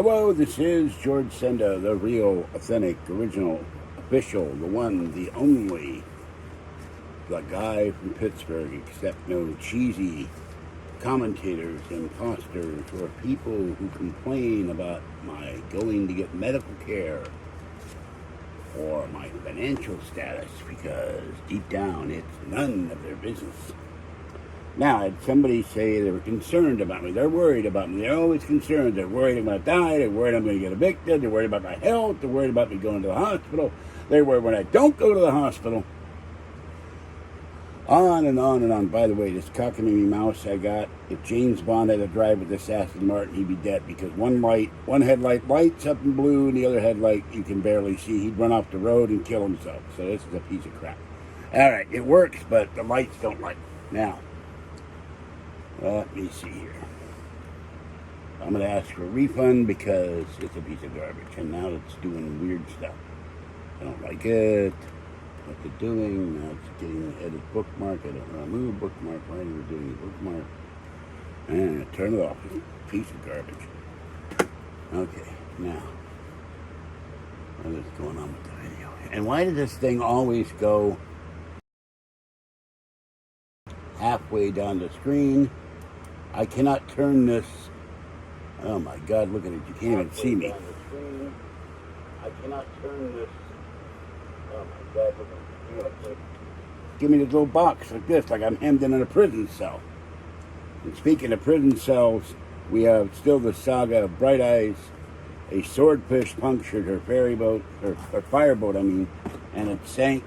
Hello, this is George Senda, the real, authentic, original, official, the one, the only, the guy from Pittsburgh, except no cheesy commentators, imposters, or people who complain about my going to get medical care or my financial status, because deep down it's none of their business. Now, I had somebody say they were concerned about me. They're worried about me. They're always concerned. They're worried I'm going to die. They're worried I'm going to get evicted. They're worried about my health. They're worried about me going to the hospital. They're worried when I don't go to the hospital. On and on and on. By the way, this cockamamie mouse I got, if James Bond had to drive with this Aston Martin, he'd be dead, because one headlight lights up in blue, and the other headlight you can barely see. He'd run off the road and kill himself. So this is a piece of crap. All right, it works, but the lights don't light. Now, let me see here. I'm going to ask for a refund because it's a piece of garbage, and now it's doing weird stuff. I don't like it. What they're doing, now it's getting the edit bookmark. I don't know, move bookmark. Why are you doing the bookmark? And turn it off. It's a piece of garbage. Okay, now, what is going on with the video? And why does this thing always go halfway down the screen? I cannot turn this. Oh my God, look at it. You can't even see me. I cannot turn this. Oh my God, look at it. Give me this little box like this, like I'm hemmed in a prison cell. And speaking of prison cells, we have still the saga of Bright Eyes. A swordfish punctured her ferry boat, her fireboat, I mean, and it sank.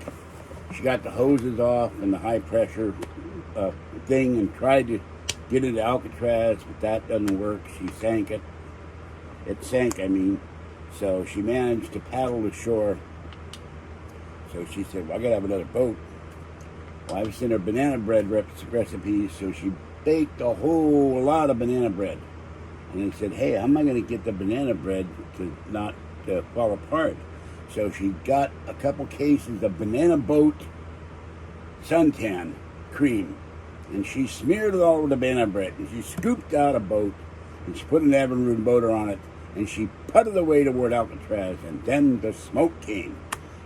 She got the hoses off and the high pressure thing and tried to get into Alcatraz, but that doesn't work. She sank it. It sank, I mean. So she managed to paddle to shore. So she said, well, I gotta have another boat. Well, I was sent her banana bread recipes, so she baked a whole lot of banana bread. And they said, hey, how am I gonna get the banana bread to not fall apart? So she got a couple cases of banana boat suntan cream. And she smeared it all over the banana bread, and she scooped out a boat, and she put an Evinrude motor on it, and she putted away toward Alcatraz, and then the smoke came.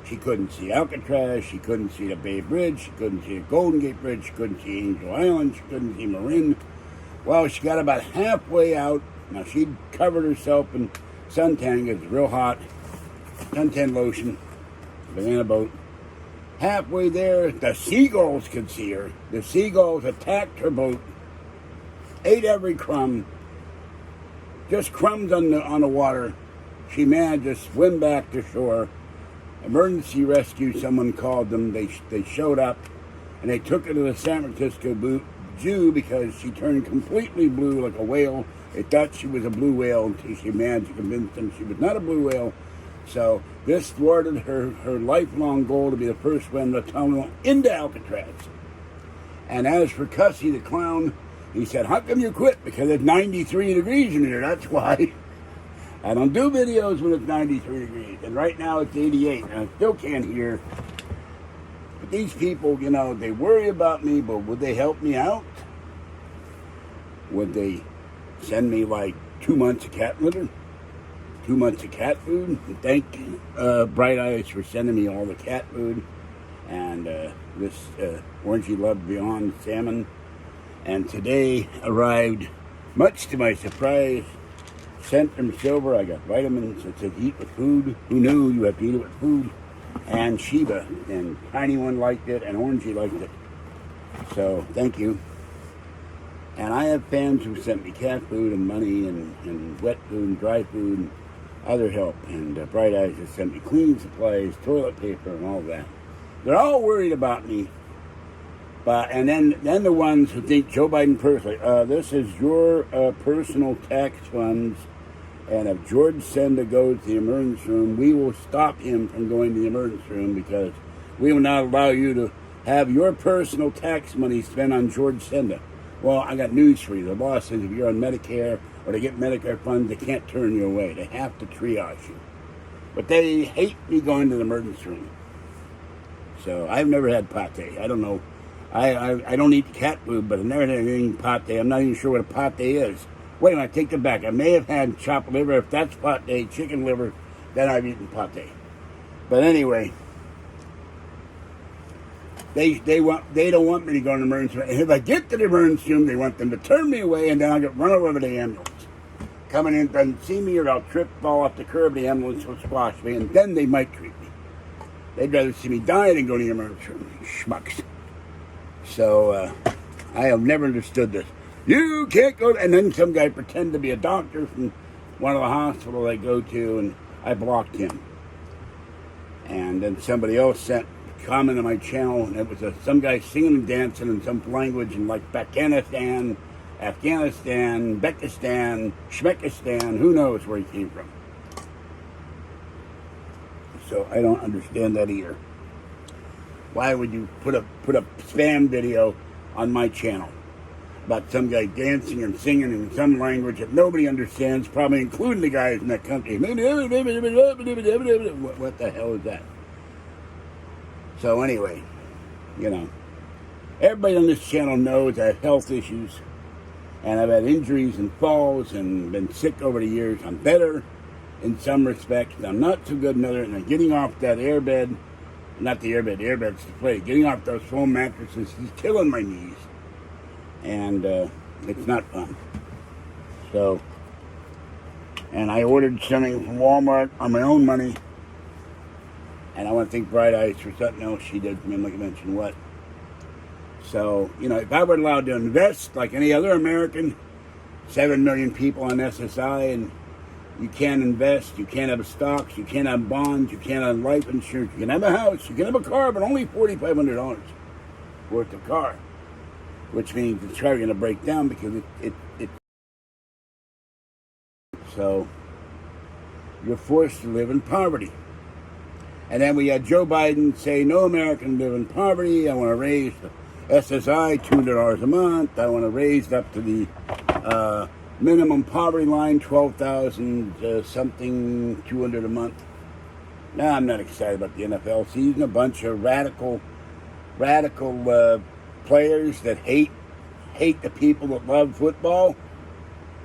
She couldn't see Alcatraz, she couldn't see the Bay Bridge, she couldn't see the Golden Gate Bridge, she couldn't see Angel Island, she couldn't see Marin. Well, she got about halfway out. Now, she'd covered herself in suntan, it's real hot, suntan lotion, banana boat. Halfway there, the seagulls could see her. The seagulls attacked her boat, ate every crumb, just crumbs on the water. She managed to swim back to shore. Emergency rescue, someone called them. They showed up, and they took her to the San Francisco Zoo because she turned completely blue like a whale. They thought she was a blue whale until she managed to convince them she was not a blue whale. So this thwarted her lifelong goal to be the first one to tunnel into Alcatraz. And as for Cussy the clown, he said, how come you quit? Because it's 93 degrees in here, that's why. I don't do videos when it's 93 degrees. And right now it's 88, and I still can't hear. But these people, you know, they worry about me, but would they help me out? Would they send me like 2 months of cat litter? 2 months of cat food. Thank Bright Eyes for sending me all the cat food, and this Orangey Love Beyond salmon. And today arrived, much to my surprise, Centrum Silver. I got vitamins. It said eat with food. Who knew you have to eat it with food? And Sheba, and Tiny One liked it, and Orangey liked it. So thank you. And I have fans who sent me cat food and money and wet food and dry food and other help, and Bright Eyes has sent me cleaning supplies, toilet paper, and all that. They're all worried about me, and then the ones who think Joe Biden personally, this is your personal tax funds, and if George Senda goes to the emergency room, we will stop him from going to the emergency room because we will not allow you to have your personal tax money spent on George Senda. Well, I got news for you. The law says if you're on Medicare or to get Medicare funds, they can't turn you away. They have to triage you. But they hate me going to the emergency room. So I've never had pate. I don't know. I don't eat cat food, but I've never had anything pate. I'm not even sure what a pate is. Wait a minute, take it back. I may have had chopped liver. If that's pate, chicken liver, then I've eaten pate. But anyway, they don't want me to go in the emergency room. And if I get to the emergency room, they want them to turn me away, and then I'll get run over by the ambulance. Coming in doesn't see me, or I'll trip, fall off the curb, the ambulance will squash me, and then they might treat me. They'd rather see me die than go to the emergency room. Schmucks. So I have never understood this. You can't go, and then some guy pretend to be a doctor from one of the hospitals I go to, and I blocked him. And then somebody else sent a comment on my channel, and it was some guy singing and dancing in some language in like Afghanistan, Bekistan, Shmekistan, who knows where he came from. So I don't understand that either. Why would you put a spam video on my channel about some guy dancing and singing in some language that nobody understands, probably including the guys in that country? What the hell is that? So anyway, everybody on this channel knows I have health issues, and I've had injuries and falls and been sick over the years. I'm better in some respects. I'm not so good in other, and getting off that airbed, not the airbed, the airbed's the plate. Getting off those foam mattresses is killing my knees. And it's not fun. So, and I ordered something from Walmart on my own money. And I want to thank Bright Eyes for something else she did for me. I'm not going to mention what. So, if I were allowed to invest like any other American, 7 million people on SSI, and you can't invest, you can't have stocks, you can't have bonds, you can't have life insurance, you can have a house, you can have a car, but only $4,500 worth of car. Which means it's probably going to break down because it so you're forced to live in poverty. And then we had Joe Biden say, no American live in poverty. I want to raise the SSI $200 a month. I want to raise it up to the minimum poverty line, 12,000 something, 200 a month. Now, I'm not excited about the NFL season. A bunch of radical players that hate the people that love football,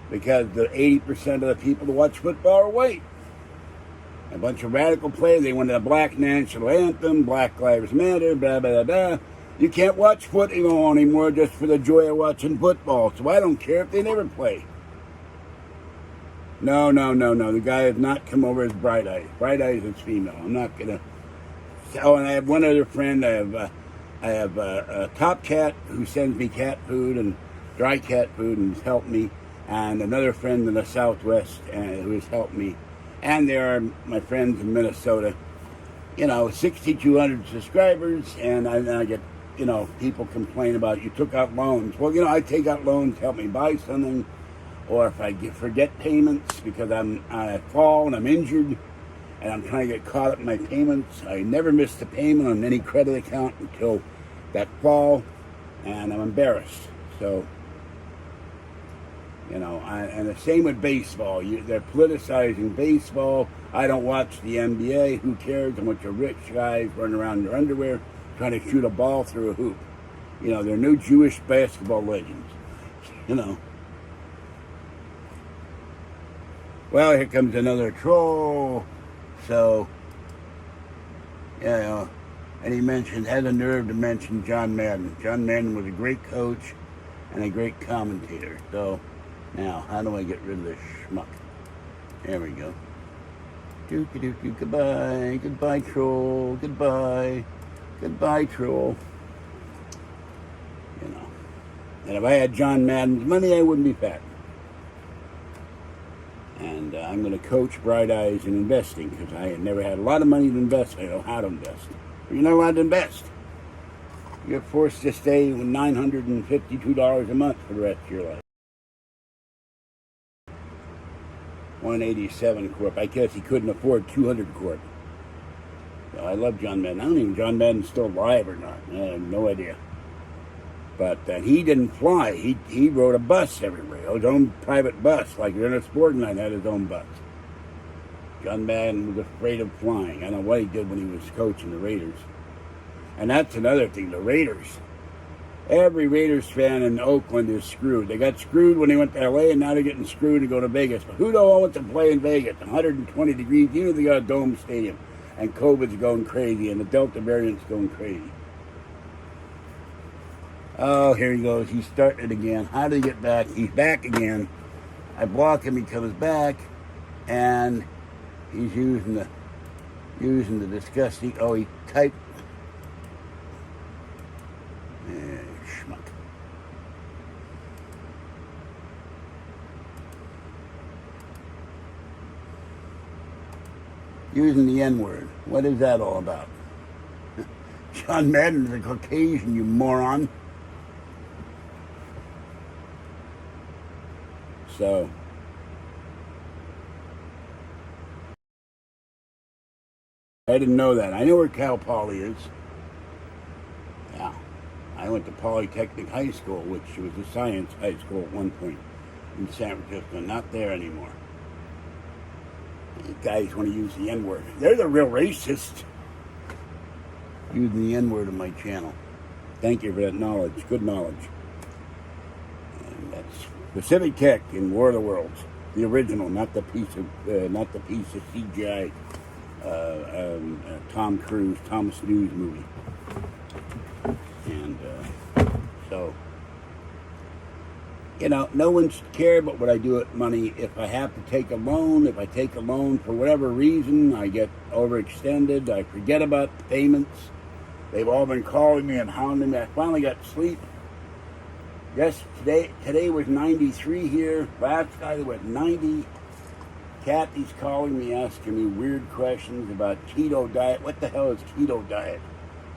because the 80% of the people that watch football are white. A bunch of radical players. They wanted a black national anthem, Black Lives Matter, blah, blah, blah. You can't watch football anymore just for the joy of watching football. So I don't care if they never play. No. The guy has not come over as Bright Eyes. Bright Eyes is female. I'm not going to. Oh, and I have one other friend. I have a Top Cat who sends me cat food and dry cat food and has helped me, and another friend in the Southwest who has helped me. And there are my friends in Minnesota. 6,200 subscribers, and I get, people complain about, you took out loans. Well, I take out loans to help me buy something, or if I forget payments because I fall and I'm injured, and I'm trying to get caught up in my payments. I never missed a payment on any credit account until that fall, and I'm embarrassed. So, and the same with baseball. They're politicizing baseball. I don't watch the NBA. Who cares? A bunch of rich guys running around in their underwear trying to shoot a ball through a hoop. They're new Jewish basketball legends. Well, here comes another troll. So, and he had the nerve to mention John Madden. John Madden was a great coach and a great commentator. So, now, how do I get rid of this schmuck? There we go. Goodbye. Goodbye, troll. Goodbye. Goodbye, troll. And if I had John Madden's money, I wouldn't be fat. And I'm going to coach Bright Eyes in investing, because I had never had a lot of money to invest. I know how to invest. But you're not allowed to invest. You're forced to stay with $952 a month for the rest of your life. 187 Corp. I guess he couldn't afford 200 Corp. So I love John Madden. I don't even know if John Madden's still alive or not. I have no idea. But he didn't fly. He rode a bus everywhere. His own private bus. Like Ernest Borgnine had his own bus. John Madden was afraid of flying. I don't know what he did when he was coaching the Raiders. And that's another thing. The Raiders. Every Raiders fan in Oakland is screwed. They got screwed when they went to LA, and now they're getting screwed to go to Vegas. But who don't want to play in Vegas? 120 degrees, even if they got a dome stadium. And COVID's going crazy, and the Delta variant's going crazy. Oh, here he goes. He's starting it again. How did he get back? He's back again. I block him. He comes back, and he's using the disgusting. Oh, he typed. Schmuck. Using the N-word. What is that all about? John Madden's a Caucasian, you moron. So, I didn't know that. I know where Cal Poly is. Yeah. I went to Polytechnic High School, which was a science high school at one point in San Francisco. Not there anymore. You guys want to use the N-word. They're the real racists. Using the N-word on my channel. Thank you for that knowledge. Good knowledge. And that's Pacific Tech in War of the Worlds. The original, not the piece of CGI Tom Cruise, Thomas News movie. And so, you know, no one should care about what I do with money. If I have to take a loan, if I take a loan for whatever reason, I get overextended, I forget about the payments. They've all been calling me and hounding me. I finally got sleep. Yes, today was 93 here. Last night it was 90. Kathy's calling me, asking me weird questions about keto diet. What the hell is keto diet?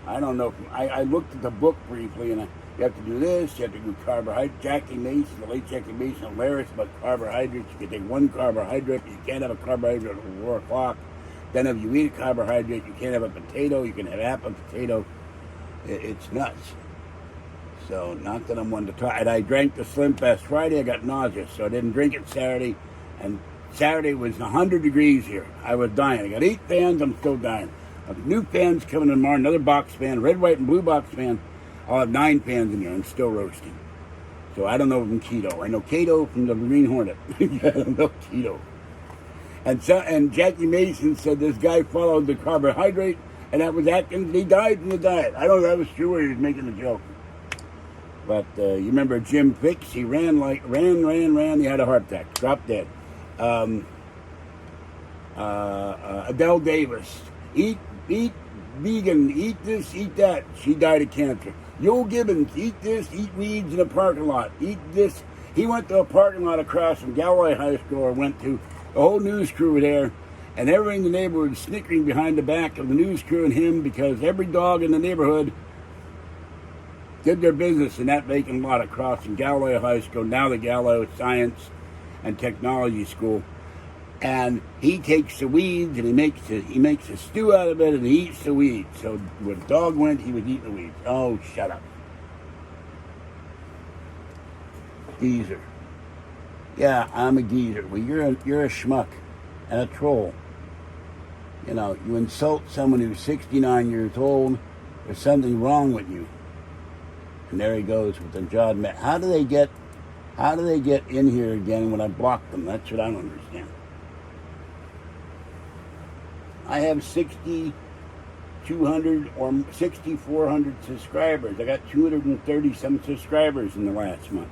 I don't know. I looked at the book briefly, and you have to do this, you have to do carbohydrates. Jackie Mason, the late Jackie Mason, hilarious about carbohydrates. You can take one carbohydrate, you can't have a carbohydrate at 4 o'clock. Then if you eat a carbohydrate, you can't have a potato, you can have half a potato. It's nuts. So, not that I'm one to try. And I drank the Slim Fast Friday, I got nauseous, so I didn't drink it Saturday. And Saturday was 100 degrees here. I was dying. I got 8 fans, I'm still dying. New fans coming in tomorrow, another box fan, red, white, and blue box fan. I'll have 9 fans in here. I'm still roasting. So I don't know from keto. I know keto from the Green Hornet. I don't know keto. And Jackie Mason said this guy followed the carbohydrate, and that was Atkins, and he died from the diet. I don't know if that was true or he was making a joke. But you remember Jim Fix? He ran, he had a heart attack, dropped dead. Adele Davis, eat vegan, eat this, eat that. She died of cancer. Joel Gibbons, eat this, eat weeds in a parking lot, eat this. He went to a parking lot across from Galloway High School, or went to, the whole news crew were there, and everyone in the neighborhood was snickering behind the back of the news crew and him, because every dog in the neighborhood did their business in that vacant lot across from Galloway High School, now the Galloway Science and Technology School. And he takes the weeds and he makes a stew out of it, and he eats the weeds. So where the dog went, he was eating the weeds. Oh, shut up. Geezer. Yeah, I'm a geezer. Well, you're a schmuck and a troll. You know, you insult someone who's 69 years old. There's something wrong with you. And there he goes with the John Madden. How do they get in here again when I block them? That's what I don't understand. I have 6,200 or 6,400 subscribers. I got 230 some subscribers in the last month.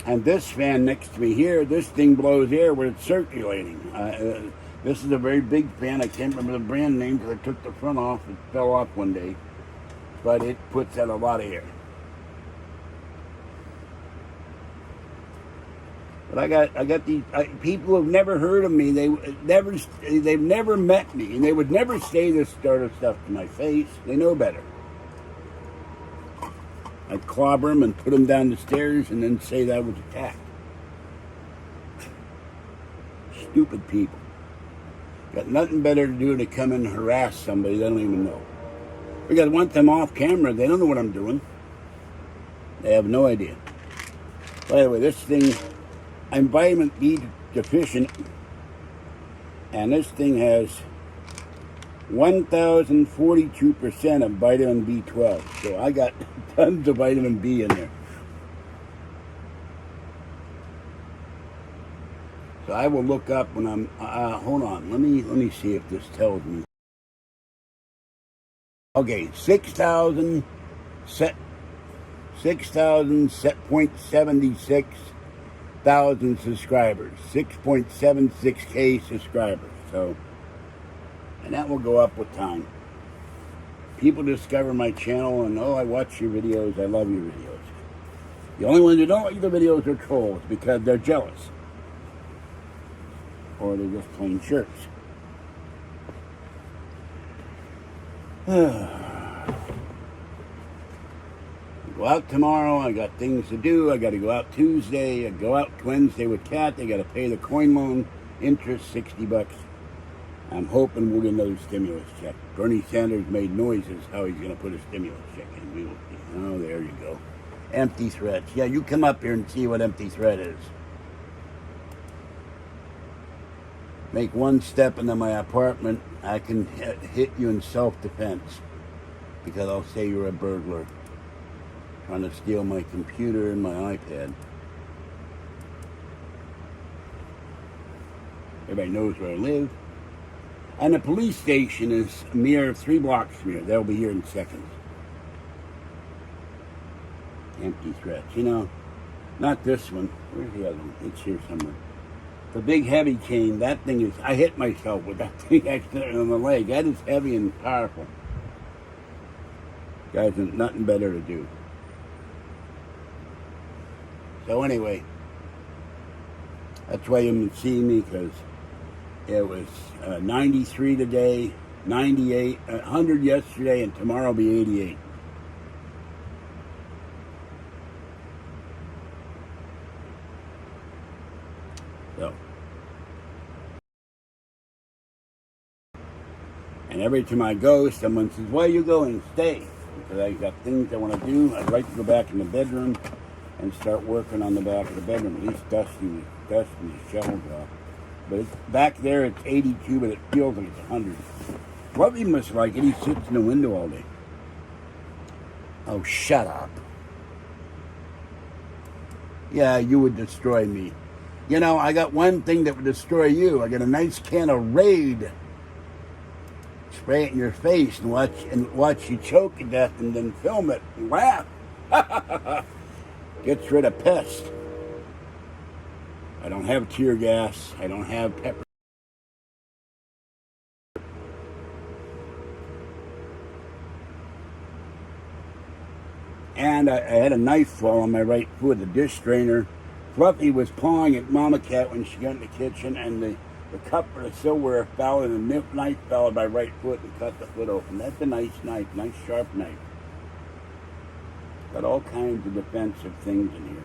And this fan next to me here, this thing blows air when it's circulating. This is a very big fan. I can't remember the brand name because I took the front off. It fell off one day. But it puts out a lot of air. But I got these people who've never heard of me. They've never met me, and they would never say this sort of stuff to my face. They know better. I'd clobber them and put them down the stairs, and then say that was attack. Stupid people. Got nothing better to do to come and harass somebody they don't even know. Because I want them off camera. They don't know what I'm doing. They have no idea. By the way, this thing, I'm vitamin B deficient, and this thing has 1,042% of vitamin B12. So I got tons of vitamin B in there. So I will look up when I'm, hold on, let me see if this tells me. Okay, 6,000.76 thousand subscribers, 6.76K subscribers. So, and that will go up with time. People discover my channel and, oh, I watch your videos, I love your videos. The only ones who don't like the videos are trolls because they're jealous. Or they're just plain jerks. Go out tomorrow. I got things to do. I got to go out Tuesday. I go out Wednesday with Kat. I got to pay the coin loan interest, $60. I'm hoping we'll get another stimulus check. Bernie Sanders made noises how he's going to put a stimulus check in. We will see. Oh, there you go. Empty threats. Yeah, you come up here and see what empty threat is. Make one step into my apartment, I can hit you in self-defense because I'll say you're a burglar trying to steal my computer and my iPad. Everybody knows where I live. And the police station is a mere 3 blocks from here. They'll be here in seconds. Empty threats. You know, not this one. Where's the other one? It's here somewhere. The big heavy cane, that thing is, I hit myself with that thing accidentally on the leg. That is heavy and powerful. Guys, there's nothing better to do. So anyway, that's why you haven't seen me, because it was 93 today, 98, 100 yesterday, and tomorrow will be 88. So, and every time I go, someone says, "Why are you going? Stay." Because I got things I want to do. I'd like to go back in the bedroom and start working on the back of the bedroom. At least dusting the shovels off. But it's, back there it's 82, but it feels like it's 100. Fluffy must like it. He sits in the window all day. Oh, shut up. Yeah, you would destroy me. You know, I got one thing that would destroy you. I got a nice can of Raid. Spray it in your face and watch you choke to death and then film it and laugh. Gets rid of pests. I don't have tear gas. I don't have pepper. And I had a knife fall on my right foot, the dish strainer. Fluffy was pawing at Mama Cat when she got in the kitchen, and the cup or the silverware fell, and the knife fell on my right foot and cut the foot open. That's a nice knife, nice sharp knife. Got all kinds of defensive things in here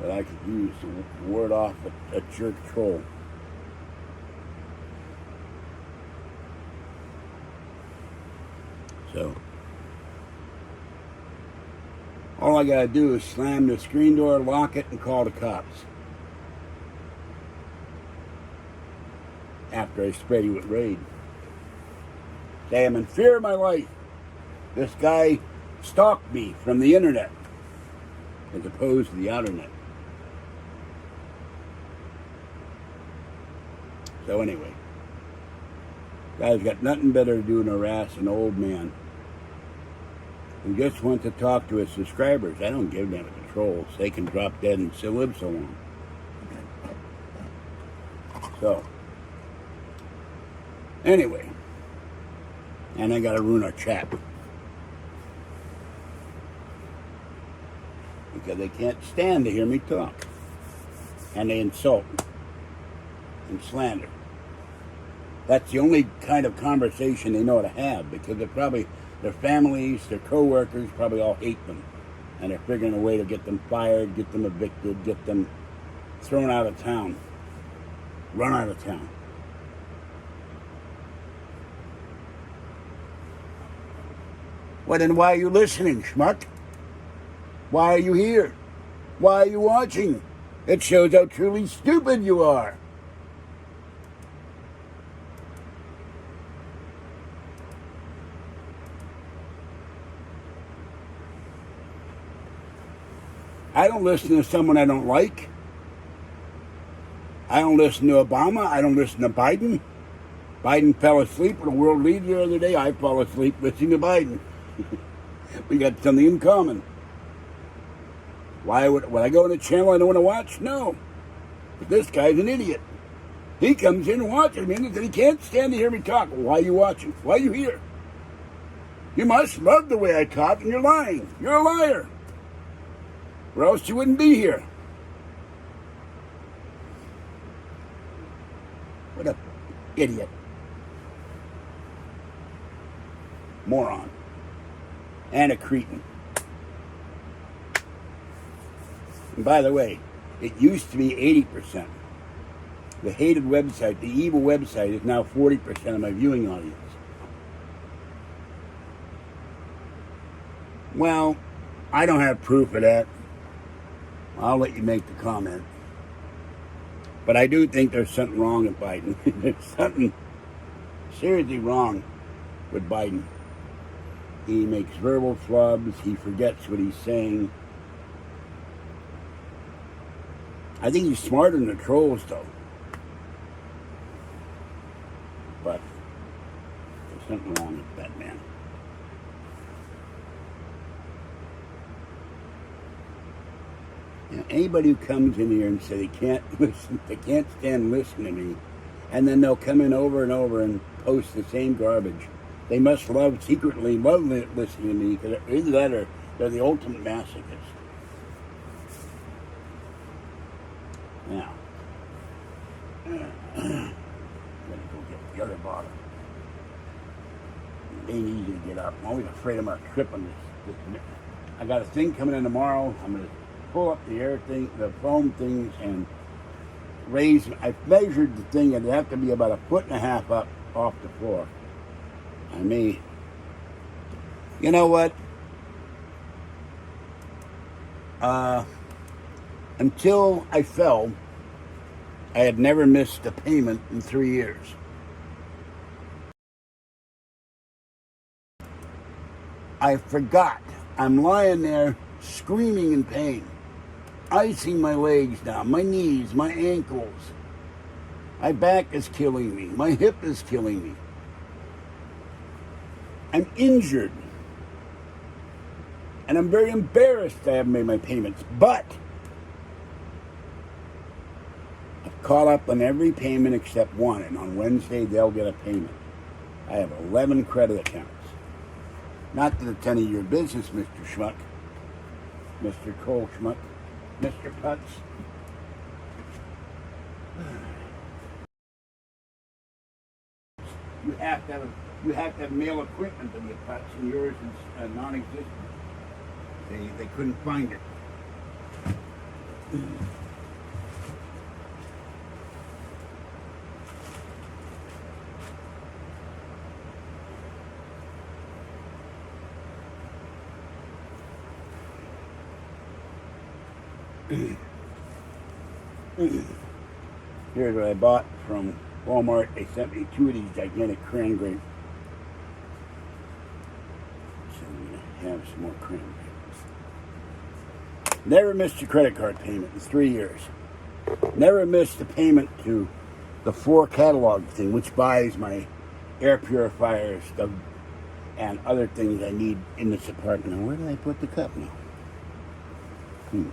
that I could use to ward off a jerk troll. So, all I gotta do is slam the screen door, lock it, and call the cops. After I spray you with Raid. Say I'm in fear of my life. This guy stalked me from the internet as opposed to the outernet. So anyway, guys got nothing better to do than harass an old man who just wants to talk to his subscribers. I don't give them the trolls. They can drop dead and still live so long. So, anyway, and I gotta ruin our chat because they can't stand to hear me talk, and they insult and slander. That's the only kind of conversation they know how to have, because they're probably, their families, their co-workers probably all hate them, and they're figuring a way to get them fired, get them evicted, get them thrown out of town, run out of town. Well, then why are you listening, schmuck? Why are you here? Why are you watching? It shows how truly stupid you are. I don't listen to someone I don't like. I don't listen to Obama. I don't listen to Biden. Biden fell asleep with a world leader the other day. I fell asleep listening to Biden. We got something in common. Why would I go on a channel I don't want to watch? No. But this guy's an idiot. He comes in and watches me and he can't stand to hear me talk. Why are you watching? Why are you here? You must love the way I talk and you're lying. You're a liar. Or else you wouldn't be here. What a idiot. Moron. And a cretin. And by the way, it used to be 80%. The hated website, the evil website, is now 40% of my viewing audience. Well, I don't have proof of that. I'll let you make the comment. But I do think there's something wrong with Biden. There's something seriously wrong with Biden. He makes verbal flubs. He forgets what he's saying. I think he's smarter than the trolls, though. But there's something wrong with that man. You know, anybody who comes in here and says they can't listen, they can't stand listening to me, and then they'll come in over and over and post the same garbage. They must secretly love listening to me, because either that or they're the ultimate masochist. Now, I'm gonna go get the other bottle. It ain't easy to get up. I'm always afraid I'm gonna trip on this. I got a thing coming in tomorrow. I'm gonna pull up the air thing, the foam things, and raise. I measured the thing, and it'd have to be about 1.5 foot up off the floor. I may. You know what? Until I fell, I had never missed a payment in 3 years. I forgot. I'm lying there screaming in pain, icing my legs down, my knees, my ankles. My back is killing me. My hip is killing me. I'm injured. And I'm very embarrassed I haven't made my payments. But I've caught up on every payment except one. And on Wednesday, they'll get a payment. I have 11 credit accounts. Not that it's any of your business, Mr. Schmuck. Mr. Cole Schmuck. Mr. Putz. You have to have male equipment to be a Putz, and yours is non-existent. They couldn't find it. Here's what I bought from Walmart. They sent me 2 of these gigantic cranberry. So I'm going to have some more cranberry. Never missed a credit card payment in 3 years. Never missed a payment to the 4 catalog thing, which buys my air purifier stuff and other things I need in this apartment. Now, where did I put the cup now? Where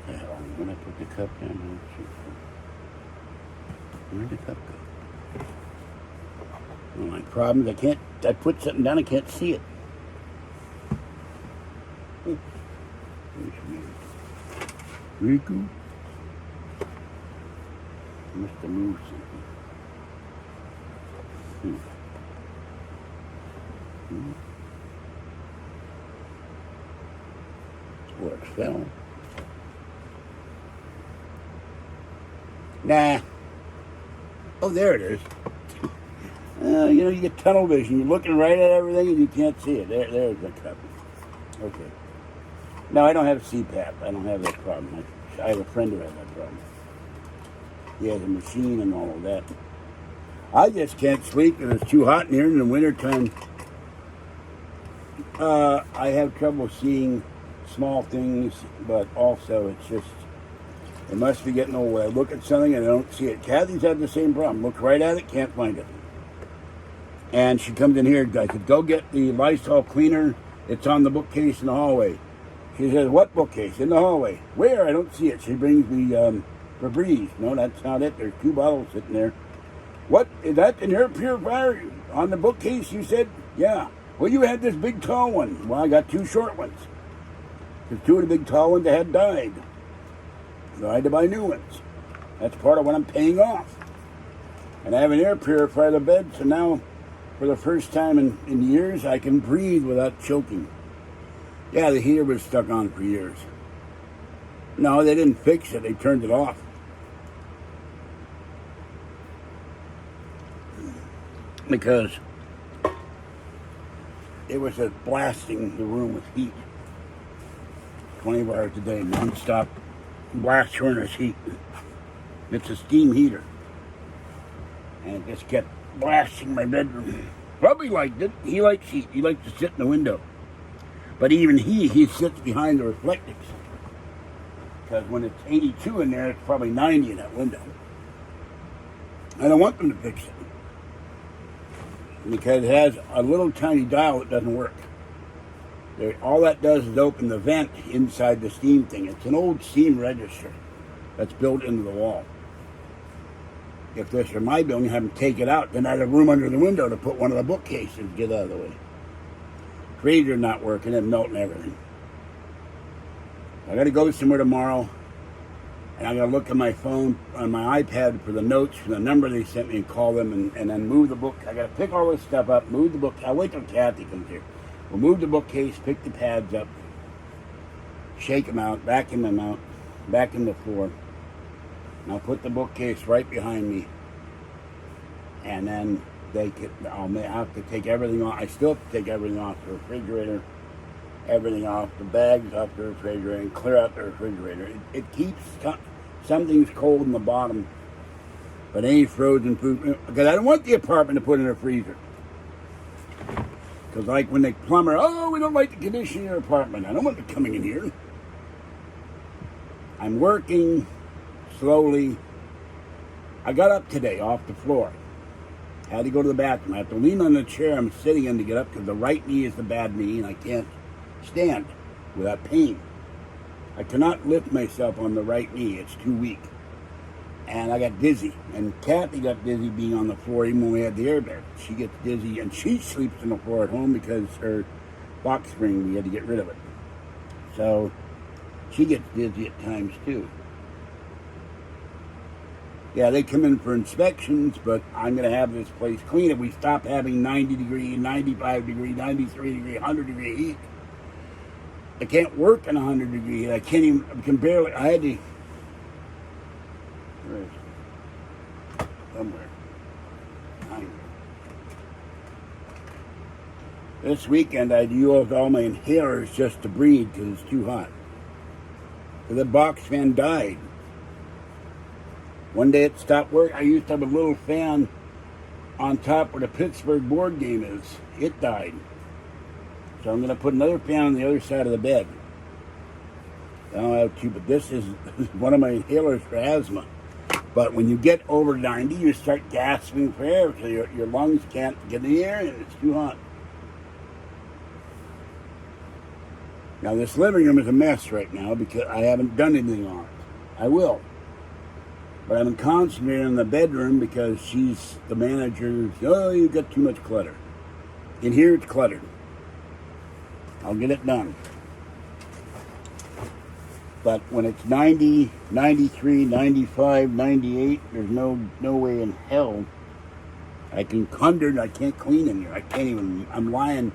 the hell? When I put the cup down, where'd the cup go? Well, my problem is I put something down, I can't see it. Riku must have moved something. Or it fell. Nah. Oh, there it is. You get tunnel vision. You're looking right at everything and you can't see it. There's the cup. Okay. No, I don't have CPAP. I don't have that problem. I have a friend who has that problem. He has a machine and all of that. I just can't sleep because it's too hot in here in the wintertime. I have trouble seeing small things, but also it's just, it must be getting old. I look at something and I don't see it. Kathy's had the same problem. Look right at it, can't find it. And she comes in here, I said, go get the Lysol cleaner. It's on the bookcase in the hallway. She says, what bookcase? In the hallway. Where? I don't see it. She brings the Febreze. No, that's not it. There's 2 bottles sitting there. What? Is that an air purifier on the bookcase, you said? Yeah. Well, you had this big tall one. Well, I got 2 short ones. Because 2 of the big tall ones had died. So I had to buy new ones. That's part of what I'm paying off. And I have an air purifier in the bed, so now, for the first time in years, I can breathe without choking. Yeah, the heater was stuck on for years. No, they didn't fix it. They turned it off. Because it was just blasting the room with heat. 24 hours a day, non-stop blast furnace heat. It's a steam heater. And it just kept blasting my bedroom. Probably liked it. He likes heat. He likes to sit in the window. But even he sits behind the reflectors. Because when it's 82 in there, it's probably 90 in that window. I don't want them to fix it. Because it has a little tiny dial that doesn't work. All that does is open the vent inside the steam thing. It's an old steam register that's built into the wall. If this were my building, have them take it out, then I'd have room under the window to put one of the bookcases and get out of the way. Freezer not working and melting everything. I got to go somewhere tomorrow, and I got to look at my phone on my iPad for the notes for the number they sent me and call them and then move the book. I got to pick all this stuff up, move the book. I'll wait till Kathy comes here. We'll move the bookcase, pick the pads up, shake them out, vacuum them out, back in the floor. And I'll put the bookcase right behind me, and then I'll have to take everything off. I still have to take everything off the refrigerator, everything off the bags off the refrigerator, and clear out the refrigerator. It keeps some things cold in the bottom, but any frozen food, because I don't want the apartment to put in a freezer. Because like when the plumber, oh, we don't like the condition in your apartment. I don't want it coming in here. I'm working slowly. I got up today off the floor. I had to go to the bathroom. I have to lean on the chair I'm sitting in to get up because the right knee is the bad knee and I can't stand without pain. I cannot lift myself on the right knee. It's too weak. And I got dizzy. And Kathy got dizzy being on the floor even when we had the air there. She gets dizzy and she sleeps on the floor at home because her box spring, we had to get rid of it. So she gets dizzy at times too. Yeah, they come in for inspections, but I'm going to have this place clean if we stop having 90 degree, 95 degree, 93 degree, 100 degree heat. I can't work in 100 degree heat. I can barely, I had to, where is it? Somewhere. This weekend I used all my inhalers just to breathe because it's too hot. So the box fan died. One day it stopped working. I used to have a little fan on top where the Pittsburgh board game is. It died. So I'm going to put another fan on the other side of the bed. I don't have to, but this is one of my inhalers for asthma. But when you get over 90, you start gasping for air because your lungs can't get in the air and it's too hot. Now this living room is a mess right now because I haven't done anything on it. I will. But I've been concentrating on the bedroom because she's the manager. Oh, you've got too much clutter. In here, it's cluttered. I'll get it done. But when it's 90, 93, 95, 98, there's no way in hell I can I can't clean in here. I can't even, I'm lying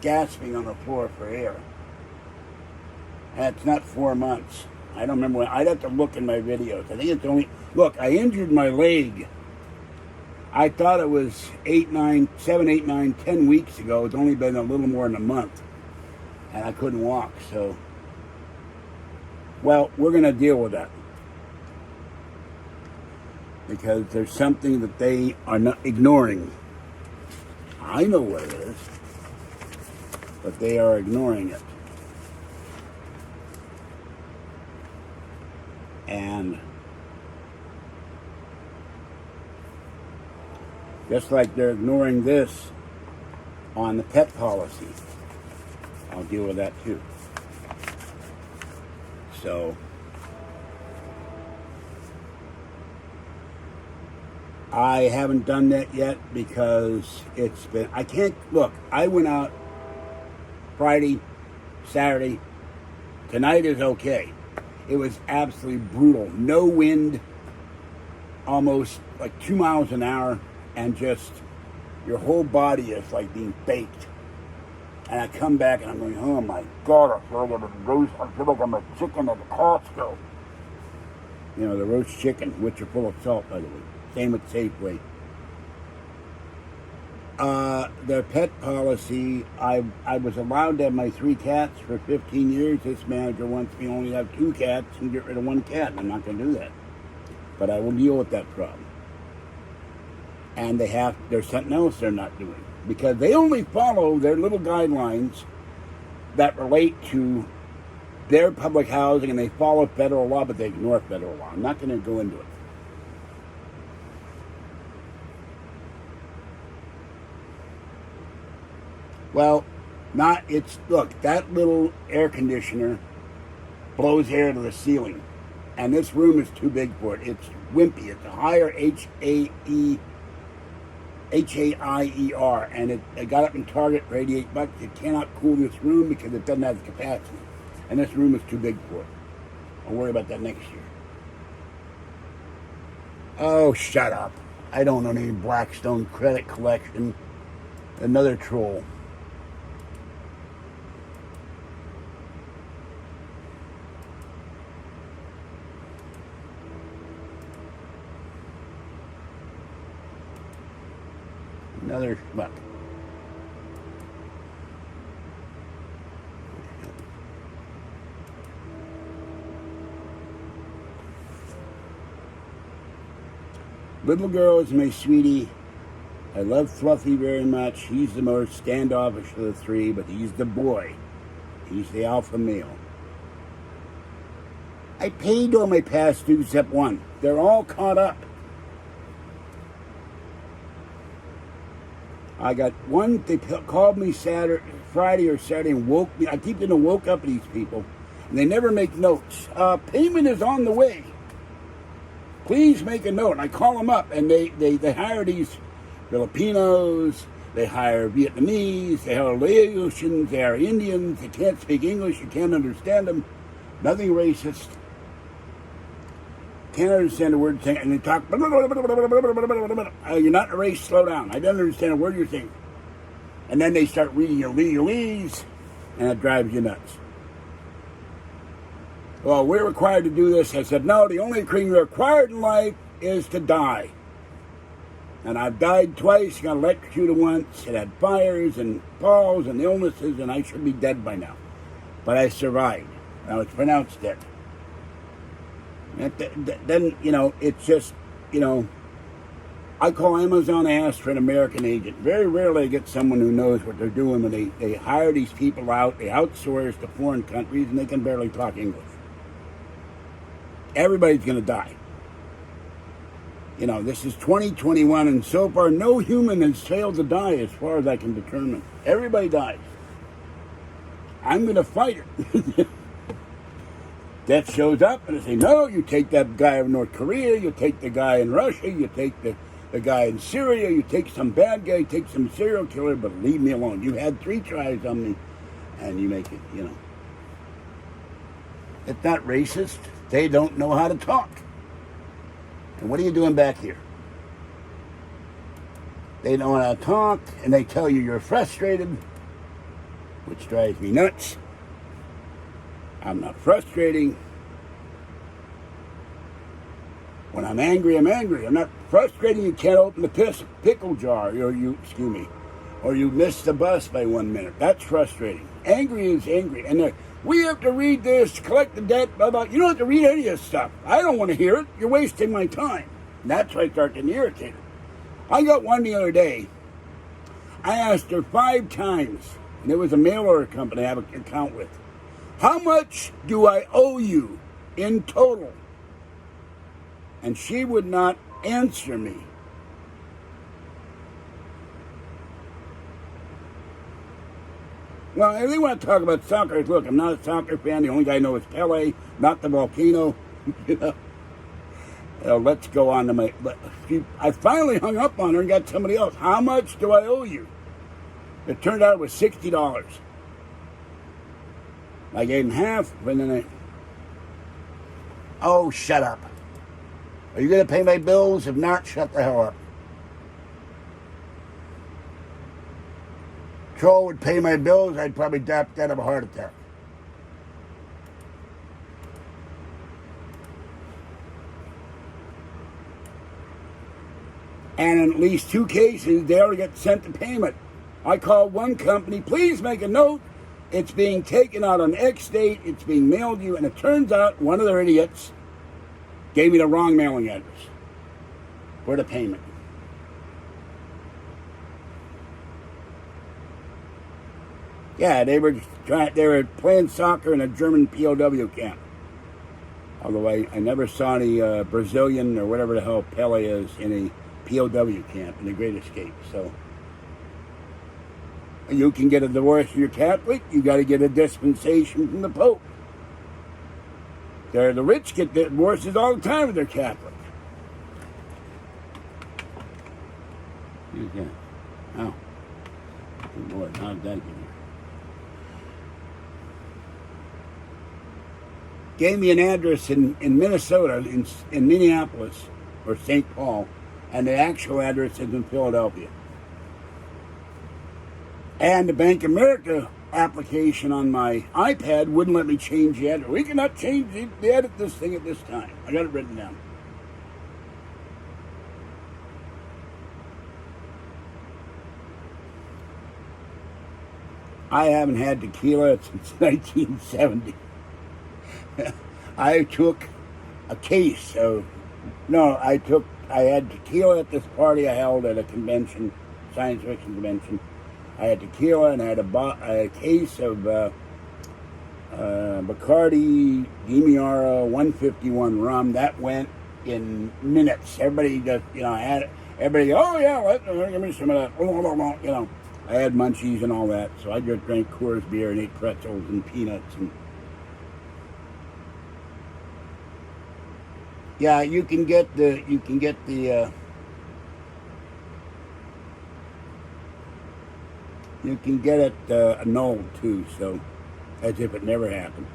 gasping on the floor for air. And it's not 4 months. I don't remember when. I'd have to look in my videos. I think it's only, look, I injured my leg. I thought it was 7, 8, 9, 10 weeks ago. It's only been a little more than a month. And I couldn't walk, so. Well, we're going to deal with that. Because there's something that they are not ignoring. I know what it is. but they are ignoring it. And just like they're ignoring this on the pet policy, I'll deal with that too. So I haven't done that yet because it's been, I can't, look, I went out Friday, Saturday, tonight is okay. It was absolutely brutal. No wind, almost like 2 miles an hour, and just your whole body is like being baked. And I come back and I'm going, oh my God, I feel like I'm a roast. I feel like I'm a chicken at the Costco. You know, the roast chicken, which are full of salt, by the way. Same with Safeway. Their pet policy, I was allowed to have my 3 cats for 15 years. This manager wants me to only have 2 cats and get rid of 1 cat, and I'm not going to do that. But I will deal with that problem. And there's something else they're not doing. Because they only follow their little guidelines that relate to their public housing, and they follow federal law, but they ignore federal law. I'm not going to go into it. Well, look, that little air conditioner blows air to the ceiling. And this room is too big for it. It's wimpy. It's a higher H-A-I-E-R. And it got up in Target for $88. It cannot cool this room because it doesn't have the capacity. And this room is too big for it. I'll worry about that next year. Oh, shut up. I don't own any Blackstone credit collection. Another troll. Another schmuck. Little girl is my sweetie. I love Fluffy very much. He's the most standoffish of the 3, but he's the boy. He's the alpha male. I paid all my past dues except 1. They're all caught up. I got one, they called me Friday or Saturday and woke me. I keep getting woke up these people, and they never make notes. Payment is on the way. Please make a note. And I call them up, and they hire these Filipinos, they hire Vietnamese, they hire Laotians, they hire Indians. They can't speak English, you can't understand them. Nothing racist. Can't understand a word saying, and they talk. You're not in a race, slow down. I don't understand a word you're saying. And then they start reading your legalese, and it drives you nuts. Well, we're required to do this. I said, no, the only thing you're required in life is to die. And I've died twice, got electrocuted once, it had fires and falls and illnesses, and I should be dead by now. But I survived. Now it's pronounced dead. Then, it's just, I call Amazon, I ask for an American agent. Very rarely I get someone who knows what they're doing when they hire these people out, they outsource to foreign countries, and they can barely talk English. Everybody's going to die. This is 2021, and so far no human has failed to die as far as I can determine. Everybody dies. I'm going to fight it. Death shows up, and I say, no, you take that guy in North Korea, you take the guy in Russia, you take the guy in Syria, you take some bad guy, you take some serial killer, but leave me alone. You had 3 tries on me, and you make it, It's not racist. They don't know how to talk. And what are you doing back here? They don't know how to talk, and they tell you you're frustrated, which drives me nuts. I'm not frustrating. When I'm angry, I'm angry. I'm not frustrating. You can't open the pickle jar, or you miss the bus by 1 minute. That's frustrating. Angry is angry. And we have to read this, collect the debt, blah, blah. You don't have to read any of this stuff. I don't want to hear it. You're wasting my time. And that's why I start getting irritated. I got one the other day. I asked her 5 times And it was a mail order company I have an account with. How much do I owe you in total? And she would not answer me. Well, if they want to talk about soccer, look, I'm not a soccer fan. The only guy I know is Pele, not the volcano. Let's go on to my... I finally hung up on her and got somebody else. How much do I owe you? It turned out it was $60. I gave him half, and then I... Oh, shut up. Are you going to pay my bills? If not, shut the hell up. Troll would pay my bills, I'd probably drop dead of a heart attack. And in at least 2 cases, they already got sent the payment. I called one company, please make a note. It's being taken out on X date, it's being mailed to you, and it turns out one of their idiots gave me the wrong mailing address for the payment. Yeah, they were playing soccer in a German POW camp. Although I never saw any Brazilian or whatever the hell Pele is in a POW camp in the Great Escape. So you can get a divorce if you're Catholic. You got to get a dispensation from the Pope. The rich get divorces all the time if they're Catholic. Yeah. Oh. Good Lord, how's that get here? Gave me an address in Minnesota, in Minneapolis, or St. Paul, and the actual address is in Philadelphia. And the Bank of America application on my iPad wouldn't let me change the address. We cannot change the edit this thing at this time. I got it written down. I haven't had tequila since 1970. I took a case of, I had tequila at this party I held at a convention, science fiction convention. I had tequila and I had a case of Bacardi Demerara 151 rum. That went in minutes. Everybody just, everybody, oh yeah, give me some of that, I had munchies and all that, so I just drank Coors beer and ate pretzels and peanuts and... Yeah, you can get it annulled too, so as if it never happened.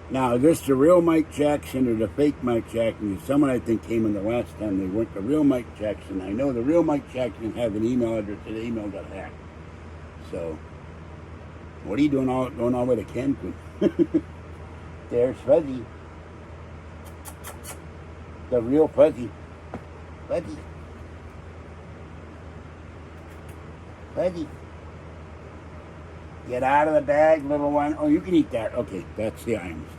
Now, is this the real Mike Jackson or the fake Mike Jackson? Someone I think came in the last time they weren't the real Mike Jackson. I know the real Mike Jackson has an email address, and the email got hacked. So, what are you doing going all the way to Cancun? There's Fuzzy. The real Fuzzy. Fuzzy. Fuzzy. Get out of the bag, little one. Oh, you can eat that. Okay, that's the items.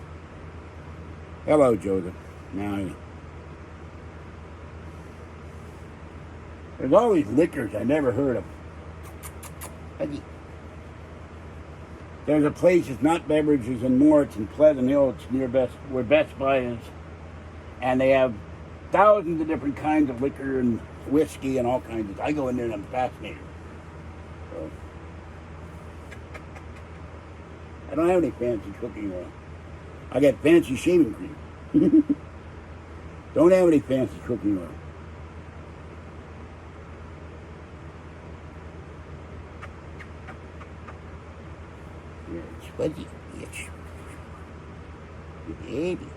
Hello, Joseph. Now, there's all these liquors I never heard of. Fuzzy. There's a place, it's not Beverages and More, it's in Pleasant Hill, it's near where Best Buy is. And they have thousands of different kinds of liquor and whiskey and all kinds of... I go in there and I'm fascinated. So, I don't have any fancy cooking oil. I got fancy shaving cream. Don't have any fancy cooking oil. It's Fuzzy, bitch. Good baby.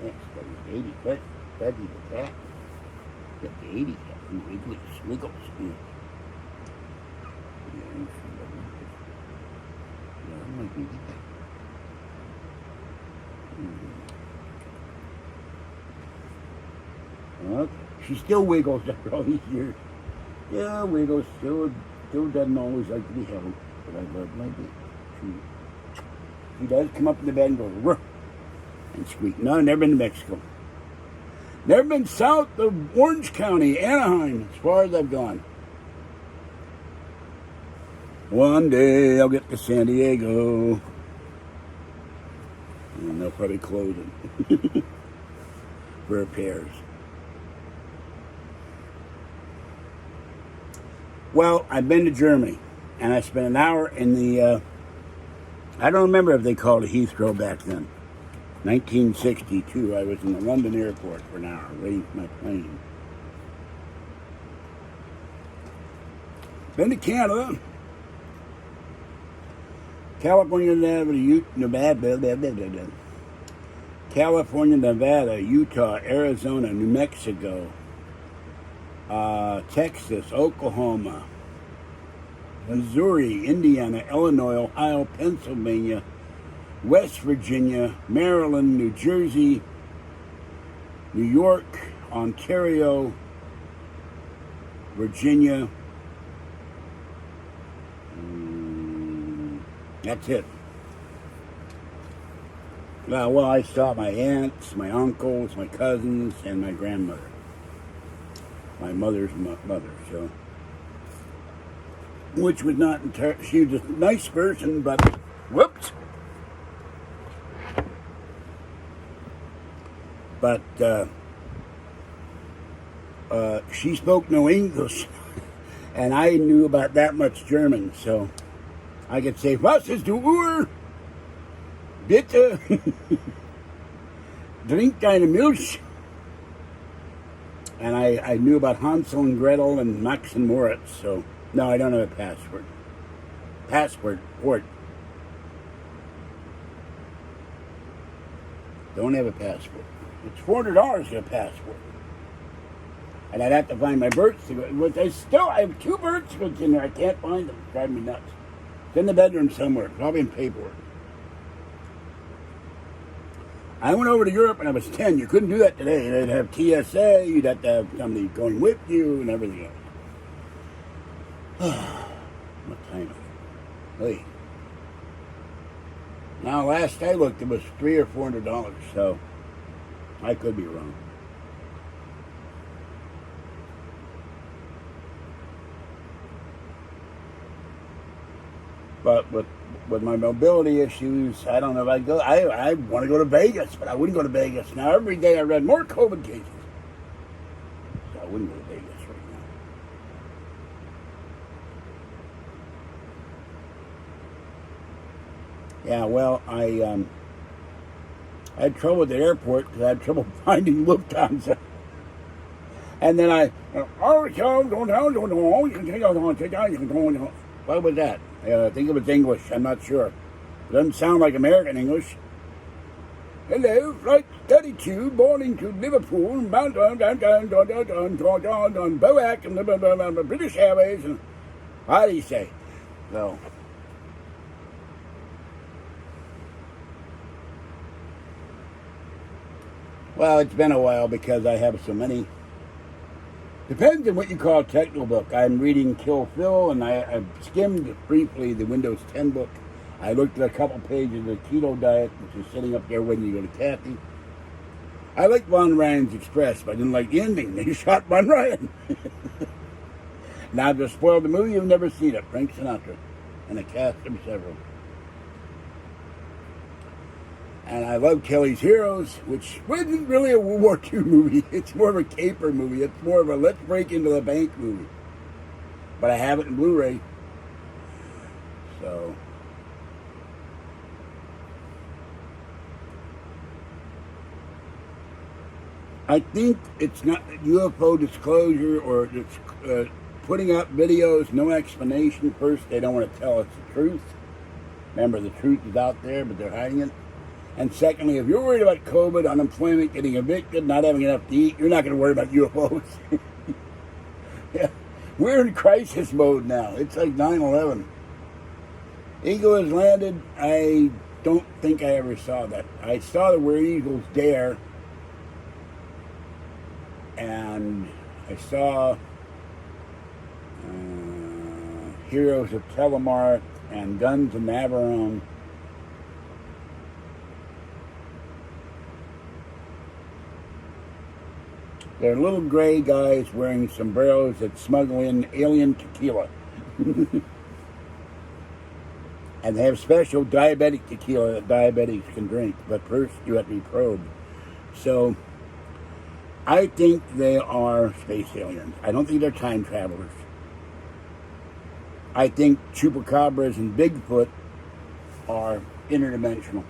Yes, baby, Fuzzy the cat. The baby cat, wiggly swiggles. Okay. She still wiggles after all these years. Yeah, wiggles. Still doesn't always like to be held, but I love my baby. She does come up in the bed and go, ruh, and squeak. No, I've never been to Mexico. Never been south of Orange County, Anaheim, as far as I've gone. One day I'll get to San Diego. And they'll probably close it for repairs. Well, I've been to Germany, and I spent an hour in the, I don't remember if they called it Heathrow back then. 1962, I was in the London airport for an hour waiting for my plane. Been to Canada, California, Nevada, California, Nevada, Utah, Arizona, New Mexico, Texas, Oklahoma, Missouri, Indiana, Illinois, Ohio, Pennsylvania, West Virginia, Maryland, New Jersey, New York, Ontario, Virginia. That's it. Well, I saw my aunts, my uncles, my cousins, and my grandmother. My mother's mother, so. Which was not entirely, she was a nice person, but, whoops. But she spoke no English, and I knew about that much German, so I could say, "Was ist du Uhr? Bitte drink deine Milch." And I knew about Hansel and Gretel and Max and Moritz, so no, I don't have a password. Port. Don't have a passport. It's $400 to get a passport. And I'd have to find my birth certificate. I have 2 birth certificates in there. I can't find them. It's driving me nuts. It's in the bedroom somewhere, probably in paperwork. I went over to Europe when I was 10. You couldn't do that today. They'd have TSA. You'd have to have somebody going with you and everything else. What time is it? Hey. Now, last I looked, it was $300 or $400, so I could be wrong. But with my mobility issues, I don't know if I'd go. I want to go to Vegas, but I wouldn't go to Vegas. Now, every day I read more COVID cases. So I wouldn't go to Vegas right now. Yeah, well, I had trouble at the airport because I had trouble finding Lufthansa. And then what was that? I think it was English. I'm not sure. It doesn't sound like American English. Hello, flight 32, boarding to Liverpool, bound on BOAC and British Airways. And how do you say? So. Well, it's been a while because I have so many. Depends on what you call a technical book. I'm reading Kill Phil, and I've skimmed briefly the Windows 10 book. I looked at a couple pages of the Keto Diet, which is sitting up there waiting to go to Kathy. I like Von Ryan's Express, but I didn't like the ending. They shot Von Ryan. Now, I've just spoiled the movie. You've never seen it. Frank Sinatra and a cast of several. And I love Kelly's Heroes, which wasn't really a World War II movie. It's more of a caper movie. It's more of a let's break into the bank movie. But I have it in Blu-ray. So. I think it's not UFO disclosure or it's putting up videos, no explanation. First, they don't want to tell us the truth. Remember, the truth is out there, but they're hiding it. And secondly, if you're worried about COVID, unemployment, getting evicted, not having enough to eat, you're not going to worry about UFOs. Yeah. We're in crisis mode now. It's like 9/11. Eagle has landed. I don't think I ever saw that. I saw the Where Eagles Dare. and I saw Heroes of Telemark and Guns of Navarone. They're little gray guys wearing sombreros that smuggle in alien tequila. And they have special diabetic tequila that diabetics can drink, but first you have to be probed. So I think they are space aliens. I don't think they're time travelers. I think chupacabras and Bigfoot are interdimensional.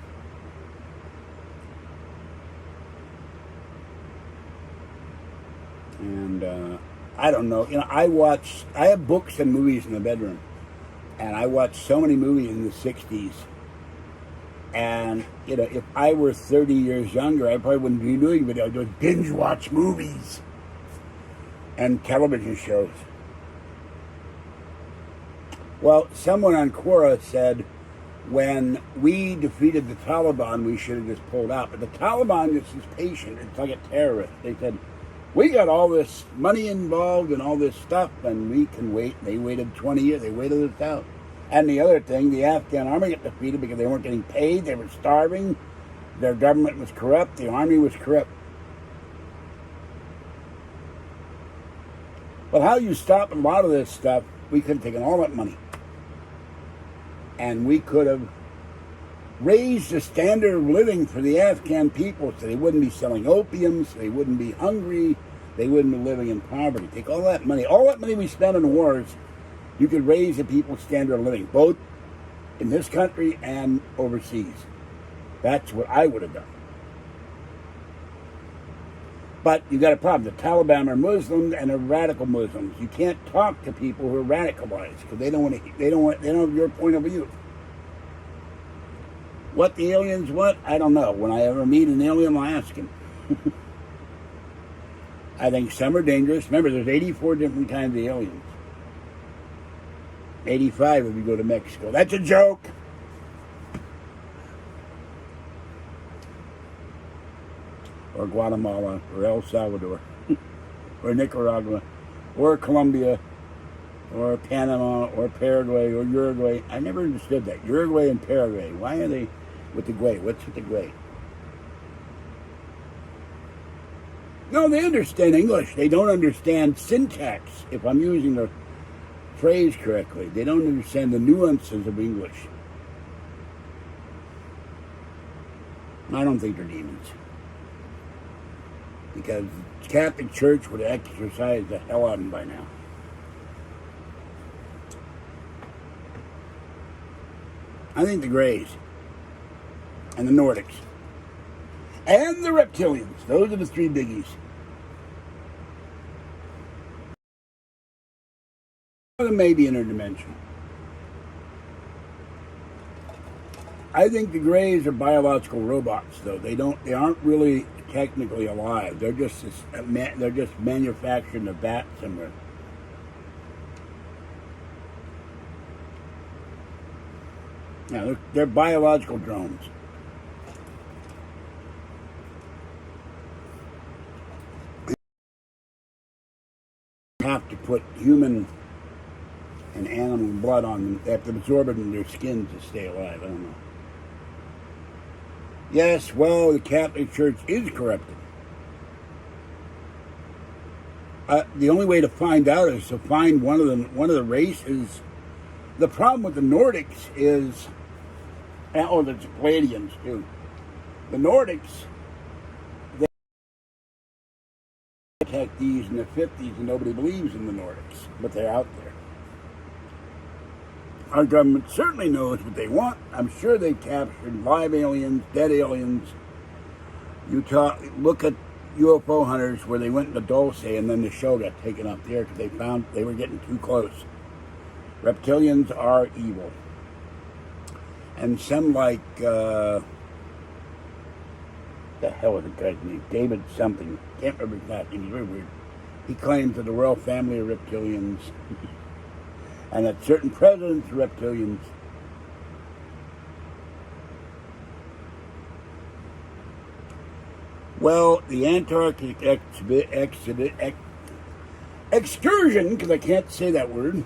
And I don't know. I have books and movies in the bedroom. And I watched so many movies in the 60s. And, if I were 30 years younger, I probably wouldn't be doing videos. I'd just binge watch movies and television shows. Well, someone on Quora said when we defeated the Taliban, we should have just pulled out. But the Taliban is just patient. It's like a terrorist. They said, we got all this money involved and all this stuff, and we can wait. They waited 20 years. They waited it out. And the other thing, the Afghan army got defeated because they weren't getting paid. They were starving. Their government was corrupt. The army was corrupt. But how you stop a lot of this stuff, we could have taken all that money. And we could have raised the standard of living for the Afghan people so they wouldn't be selling opium, so they wouldn't be hungry, they wouldn't be living in poverty. Take all that money we spent on wars, you could raise the people's standard of living, both in this country and overseas. That's what I would have done. But you got a problem. The Taliban are Muslims and they're radical Muslims. You can't talk to people who are radicalized because they don't have your point of view. What the aliens want, I don't know. When I ever meet an alien, I'll ask him. I think some are dangerous. Remember, there's 84 different kinds of aliens. 85 if you go to Mexico. That's a joke. Or Guatemala, or El Salvador, or Nicaragua, or Colombia, or Panama, or Paraguay, or Uruguay. I never understood that. Uruguay and Paraguay. Why are they with the Guay? What's with the Guay? No, they understand English. They don't understand syntax, if I'm using the phrase correctly. They don't understand the nuances of English. I don't think they're demons. Because the Catholic Church would exorcise the hell out of them by now. I think the Greys and the Nordics and the Reptilians, those are the three biggies. They may be interdimensional. I think the Greys are biological robots, though. They aren't really technically alive. They're just manufactured in a vat somewhere. Yeah, they're biological drones. You have to put human and animal blood on them. They have to absorb it in their skin to stay alive. I don't know. Yes, well, the Catholic Church is corrupted. The only way to find out is to find one of the races. The problem with the Nordics is, oh, there's Palladians too. The Nordics, they attacked these in the 50s, and nobody believes in the Nordics, but they're out there. Our government certainly knows what they want. I'm sure they captured live aliens, dead aliens. Look at UFO hunters where they went into Dulce and then the show got taken up there because they found they were getting too close. Reptilians are evil. And some like, the hell is the guy's name? David something. Can't remember exactly. He's very weird. He claims that the royal family are reptilians. And that certain presidents are reptilians. Well, the Antarctic excursion, because I can't say that word,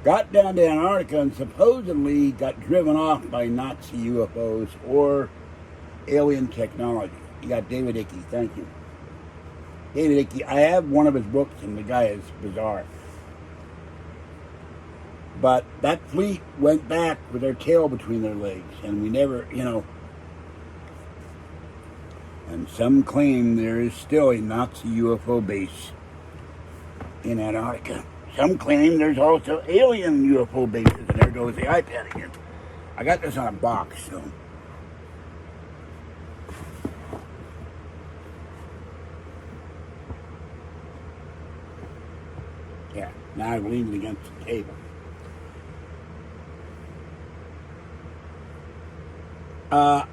got down to Antarctica and supposedly got driven off by Nazi UFOs or alien technology. You got David Icke, thank you. David Icke, I have one of his books, and the guy is bizarre. But that fleet went back with their tail between their legs, and we never, and some claim there is still a Nazi UFO base in Antarctica. Some claim there's also alien UFO bases, and there goes the iPad again. I got this on a box, so. Yeah, now I'm leaning against the table.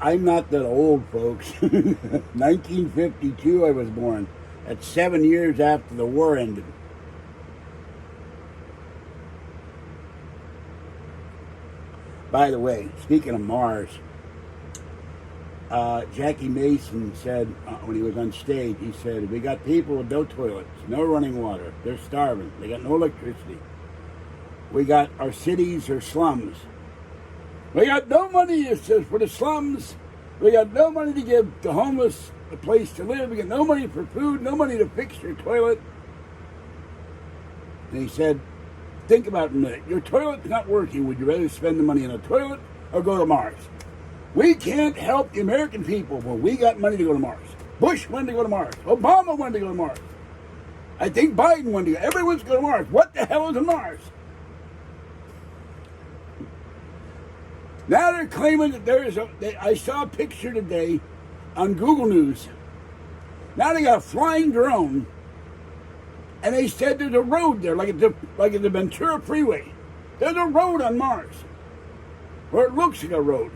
I'm not that old, folks. 1952 I was born. That's 7 years after the war ended. By the way, speaking of Mars, Jackie Mason said when he was on stage, he said, we got people with no toilets, no running water. They're starving. They got no electricity. We got our cities or slums. We got no money, it says, for the slums. We got no money to give the homeless a place to live. We got no money for food, no money to fix your toilet. And he said, think about it a minute. Your toilet's not working. Would you rather spend the money on a toilet or go to Mars? We can't help the American people when we got money to go to Mars. Bush wanted to go to Mars. Obama wanted to go to Mars. I think Biden wanted to go. Everyone's going to Mars. What the hell is a Mars? Now they're claiming that I saw a picture today on Google News. Now they got a flying drone, and they said there's a road there, like at the Ventura Freeway. There's a road on Mars, or it looks like a road.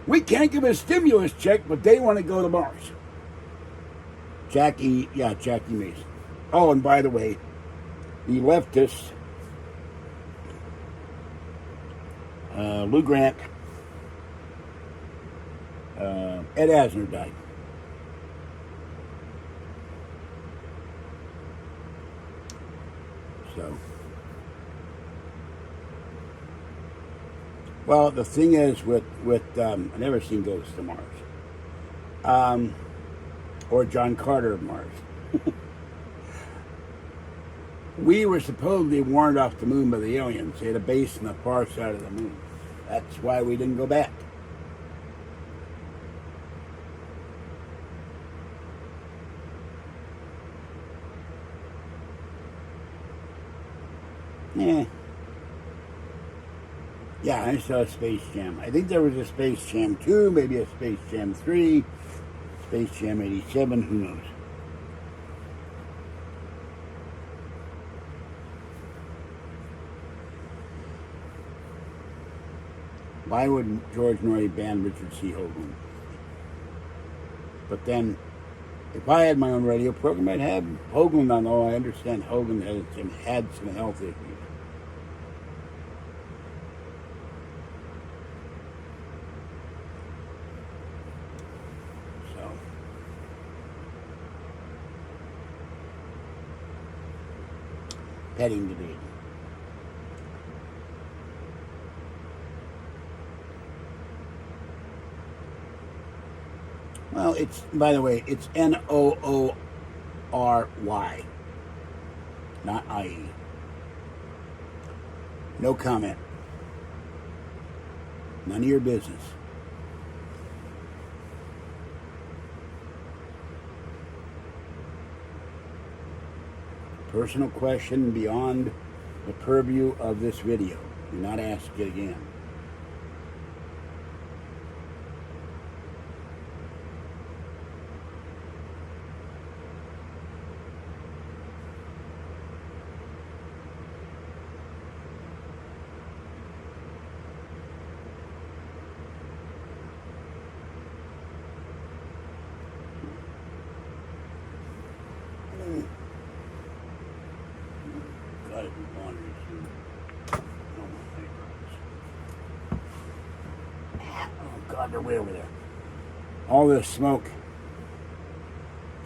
We can't give a stimulus check, but they want to go to Mars. Jackie Mason. Oh, and by the way, the leftists, Lou Grant, Ed Asner died. So, well, the thing is with I never seen Ghosts to Mars, or John Carter of Mars. We were supposedly warned off the moon by the aliens. They had a base on the far side of the moon. That's why we didn't go back. Yeah, I saw Space Jam. I think there was a Space Jam 2, maybe a Space Jam 3, Space Jam 87, who knows. Why would George Norrie ban Richard C. Hoagland? But then, if I had my own radio program, I'd have Hoagland on. Oh, I understand Hoagland had some health issues. So, petting debate. Well, by the way, it's Noory, not IE. No comment. None of your business. Personal question beyond the purview of this video. Do not ask it again. Oh God, they're way over there. all this smoke.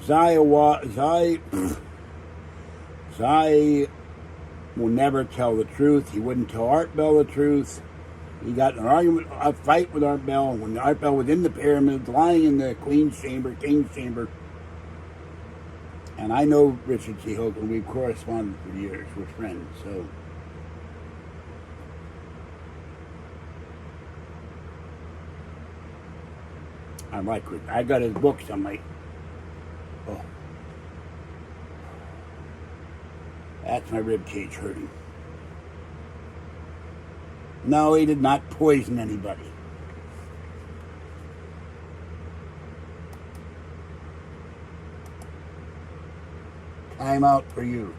Zai will never tell the truth. He wouldn't tell Art Bell the truth. He got in an argument, a fight with Art Bell when Art Bell was in the pyramids, lying in the Queen's chamber, King's chamber. And I know Richard C. Hoagland. We've corresponded for years. We're friends, so. I like it. I got his books on my. Oh. That's my rib cage hurting. No, he did not poison anybody. Time out for you.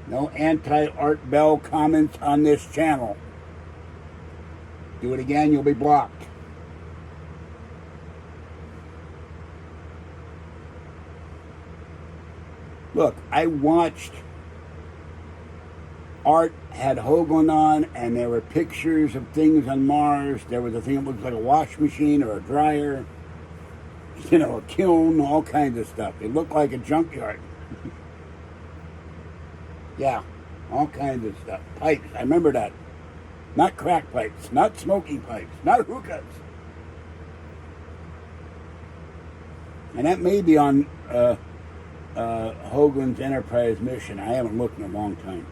No anti-Art Bell comments on this channel. Do it again, you'll be blocked. Look, I watched Art had Hoagland on, and there were pictures of things on Mars. There was a thing that looked like a wash machine or a dryer, you know, a kiln, all kinds of stuff. It looked like a junkyard. Yeah, all kinds of stuff. Pipes, I remember that. Not crack pipes, not smoking pipes, not hookahs. And that may be on Hoagland's Enterprise mission. I haven't looked in a long time.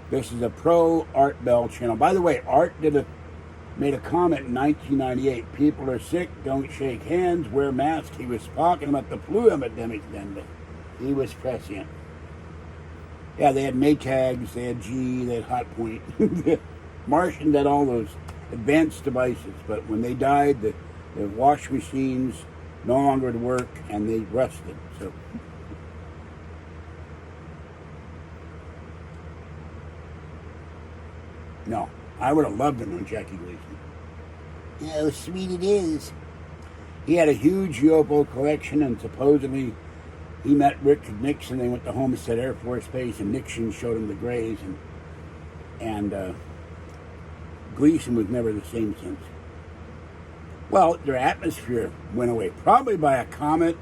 This is a pro Art Bell channel. By the way, Art made a comment in 1998. People are sick, don't shake hands, wear masks. He was talking about the flu epidemic then, but he was prescient. Yeah, they had Maytags, they had G, they had Hot Point. Martians had all those advanced devices, but when they died, the wash machines no longer would work, and they rusted. So, no, I would have loved him on Jackie Gleason. Yeah, how sweet it is. He had a huge UFO collection, and supposedly he met Richard Nixon. They went to Homestead Air Force Base, and Nixon showed him the grays, and Gleason was never the same since. Well, their atmosphere went away, probably by a comet,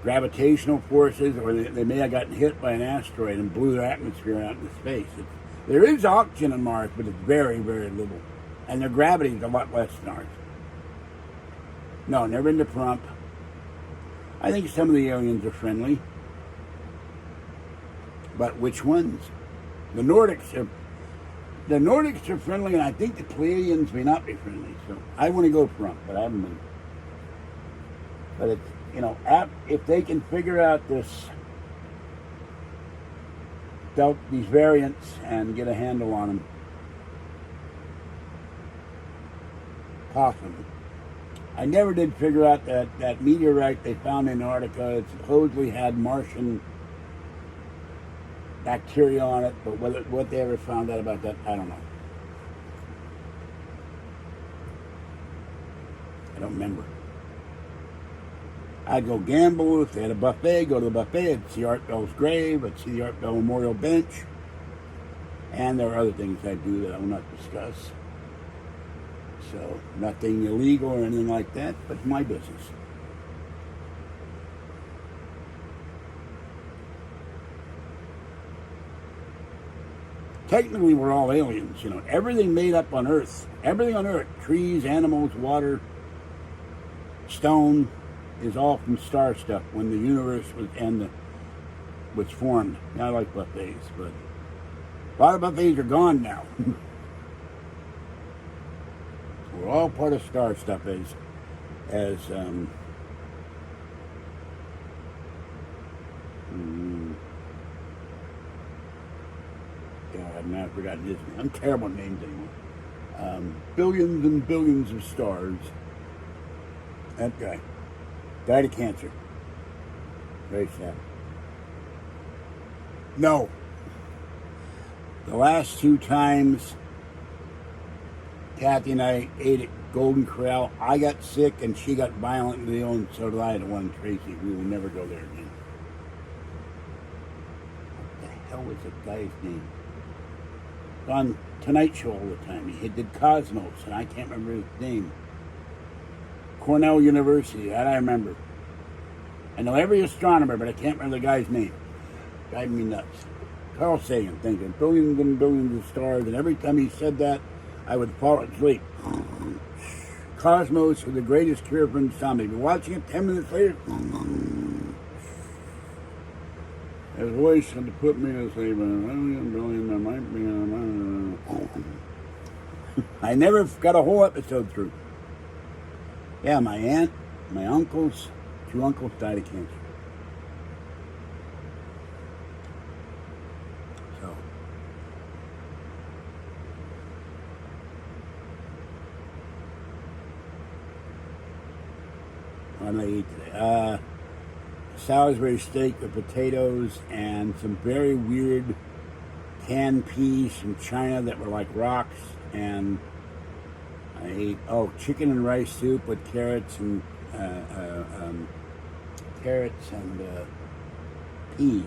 gravitational forces, or they may have gotten hit by an asteroid and blew their atmosphere out into space. There is oxygen on Mars, but it's very, very little. And their gravity is a lot less than ours. No, never into Trump. I think some of the aliens are friendly. But which ones? The Nordics are friendly, and I think the Pleiadians may not be friendly. So I want to go Trump, but I haven't been. But it's, you know, if they can figure out these variants and get a handle on them, possibly. I never did figure out that meteorite they found in Antarctica. It supposedly had Martian bacteria on it, but what they ever found out about that, I don't know. I don't remember. I'd go gamble. If they had a buffet, go to the buffet. I'd see Art Bell's grave. I'd see the Art Bell Memorial Bench. And there are other things I do that I will not discuss. So, nothing illegal or anything like that, but it's my business. Technically, we're all aliens, you know. Everything made up on Earth. Everything on Earth. Trees, animals, water, stone is all from star stuff when the universe was formed. I like buffets, but a lot of buffets are gone now. We're all part of star stuff as God, now I've forgotten his name. I'm terrible at names anymore. Billions and billions of stars. That guy died of cancer. Very sad. No. The last two times Kathy and I ate at Golden Corral, I got sick and she got violently ill, and so did I, the one Tracy. We will never go there again. What the hell hell was the guy's name? On Tonight Show all the time. He did Cosmos, and I can't remember his name. Cornell University, that I remember. I know every astronomer, but I can't remember the guy's name. Driving me nuts. Carl Sagan, thinking billions and billions of stars, and every time he said that, I would fall asleep. Cosmos is the greatest cure for insomnia. You're watching it 10 minutes later. His voice had to put me to sleep. There might be. I never got a whole episode through. Yeah, my aunt, my uncles, 2 uncles died of cancer. So. What did I eat today? Salisbury steak with potatoes and some very weird canned peas from China that were like rocks, and I ate chicken and rice soup with carrots and peas.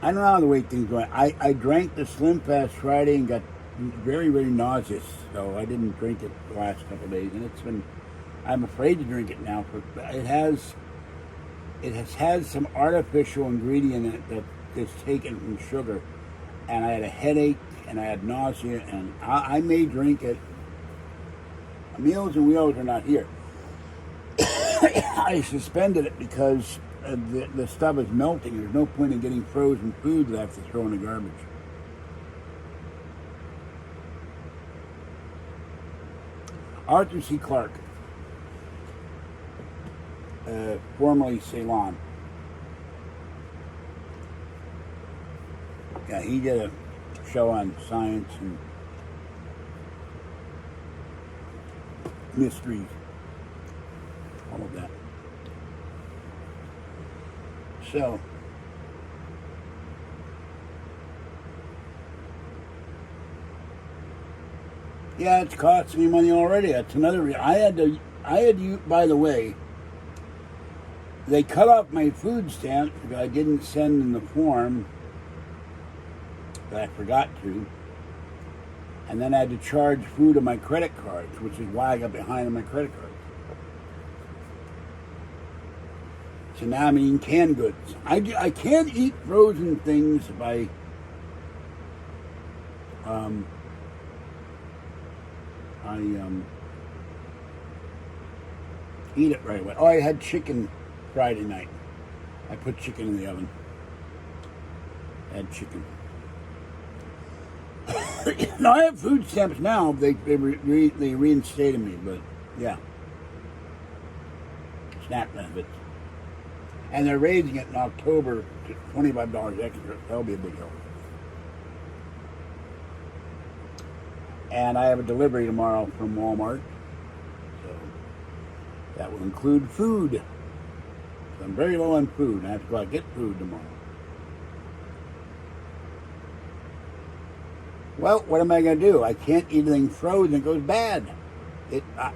I don't know how the way things going. I drank the Slim Fast Friday and got very, very nauseous, so I didn't drink it the last couple of days, and I'm afraid to drink it now. It has had some artificial ingredient in it that is taken from sugar, and I had a headache and I had nausea, and I may drink it. Meals and Wheels are not here. I suspended it because the stuff is melting. There's no point in getting frozen food that I have to throw in the garbage. Arthur C. Clarke, formerly Ceylon. Yeah, he did a show on science and mysteries, all of that. So, yeah, it's cost me money already. That's another. I had to. By the way, they cut off my food stamps because I didn't send in the form that I forgot to. And then I had to charge food on my credit cards, which is why I got behind on my credit cards. So now I'm eating canned goods. I can't eat frozen things by eat it right away. Oh, I had chicken Friday night. I put chicken in the oven. I had chicken. No, I have food stamps now. They reinstated me, but yeah. SNAP benefits. And they're raising it in October to $25 extra. That'll be a big help. And I have a delivery tomorrow from Walmart. So that will include food. So I'm very low on food. I have to go out and get food tomorrow. Well, what am I going to do? I can't eat anything frozen. It goes bad. I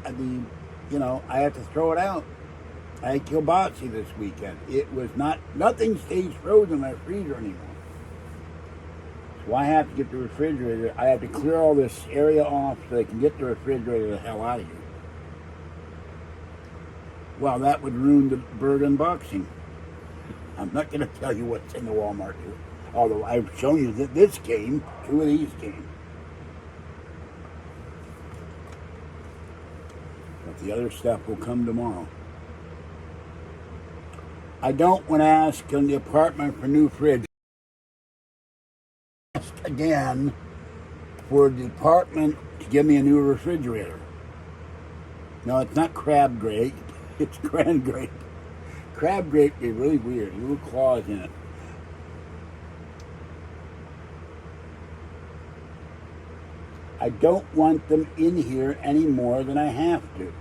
have to throw it out. I had kielbasa this weekend. Nothing stays frozen in my freezer anymore. So I have to get the refrigerator. I have to clear all this area off so they can get the refrigerator the hell out of here. Well, that would ruin the bird unboxing. I'm not going to tell you what's in the Walmart here. Although I've shown you that this came, 2 of these came. But the other stuff will come tomorrow. I don't want to ask in the apartment for a new fridge. I asked again for the apartment to give me a new refrigerator. No, it's not crab grape. It's grand grape. Crab grape is really weird. Little claws in it. I don't want them in here any more than I have to.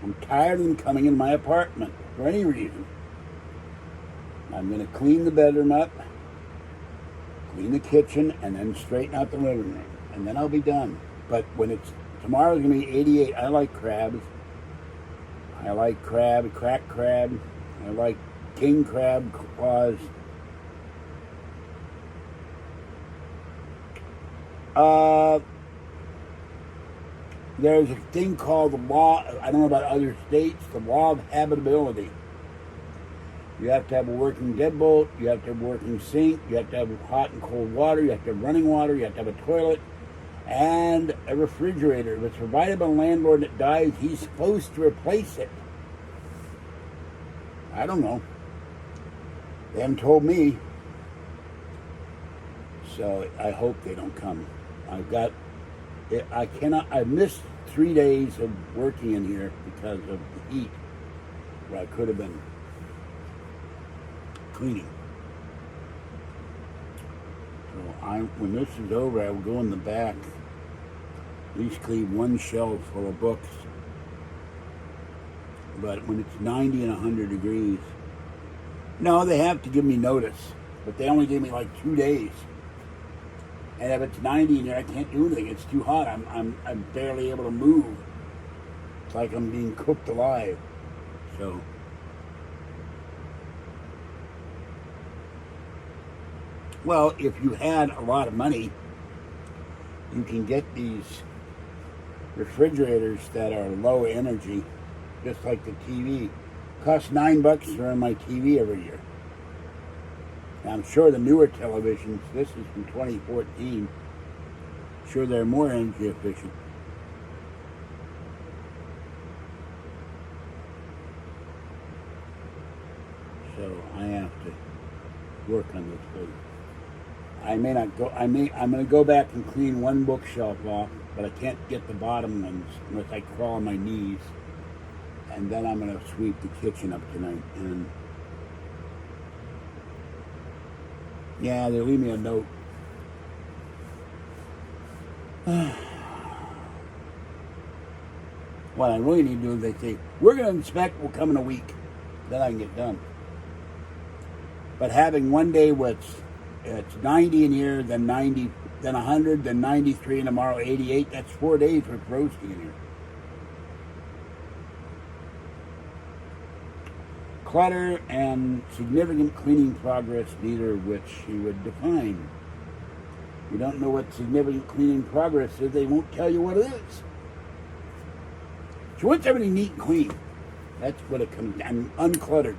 I'm tired of them coming in my apartment for any reason. I'm going to clean the bedroom up, clean the kitchen, and then straighten out the living room. And then I'll be done. But tomorrow's going to be 88. I like crabs. I like crab, cracked crab. I like king crab claws. Uh, there's a thing called the law, I don't know about other states, the law of habitability. You have to have a working deadbolt, you have to have a working sink, you have to have hot and cold water, you have to have running water, you have to have a toilet, and a refrigerator. If it's provided by a landlord that dies, he's supposed to replace it. I don't know. They haven't told me. So I hope they don't come. I missed 3 days of working in here because of the heat, where I could have been cleaning. So when this is over, I will go in the back, at least clean one shelf full of books. But when it's 90 and 100 degrees, no, they have to give me notice, but they only gave me like 2 days. And if it's 90 in here, I can't do anything. It's too hot. I'm barely able to move. It's like I'm being cooked alive. So, well, if you had a lot of money, you can get these refrigerators that are low energy, just like the TV. Costs $9 to run my TV every year. Now, I'm sure the newer televisions, this is from 2014, sure they're more energy efficient. So I have to work on this place. I may not go. I'm going to go back and clean one bookshelf off, but I can't get the bottom ones unless I crawl on my knees. And then I'm going to sweep the kitchen up tonight. And yeah, they leave me a note. What I really need to do is they say, we're going to inspect, we'll come in a week. Then I can get done. But having one day where it's 90 in here, then 90, then 100, then 93, and tomorrow 88, that's 4 days with roasting in here. Clutter and significant cleaning progress, neither of which she would define. You don't know what significant cleaning progress is, they won't tell you what it is. She wants everything neat and clean. That's what it comes down, uncluttered.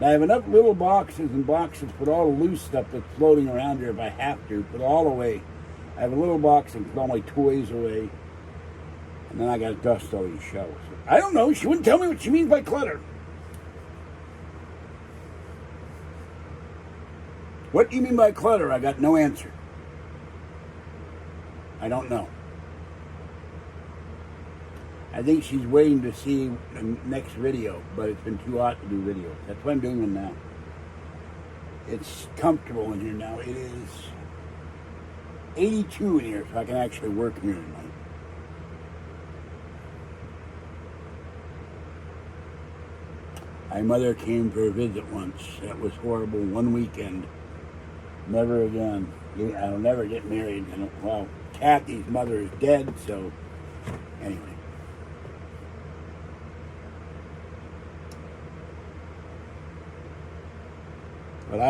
Now I have enough little boxes and boxes to put all the loose stuff that's floating around here if I have to, put it all away. I have a little box and put all my toys away. And then I got to dust all these shelves. I don't know, she wouldn't tell me what she means by clutter. What do you mean by clutter? I got no answer. I don't know. I think she's waiting to see the next video, but it's been too hot to do videos. That's why I'm doing them now. It's comfortable in here now. It is 82 in here, so I can actually work in here tonight. My mother came for a visit once. That was horrible. One weekend. Never again. I'll never get married. Well, Kathy's mother is dead, so anyway. But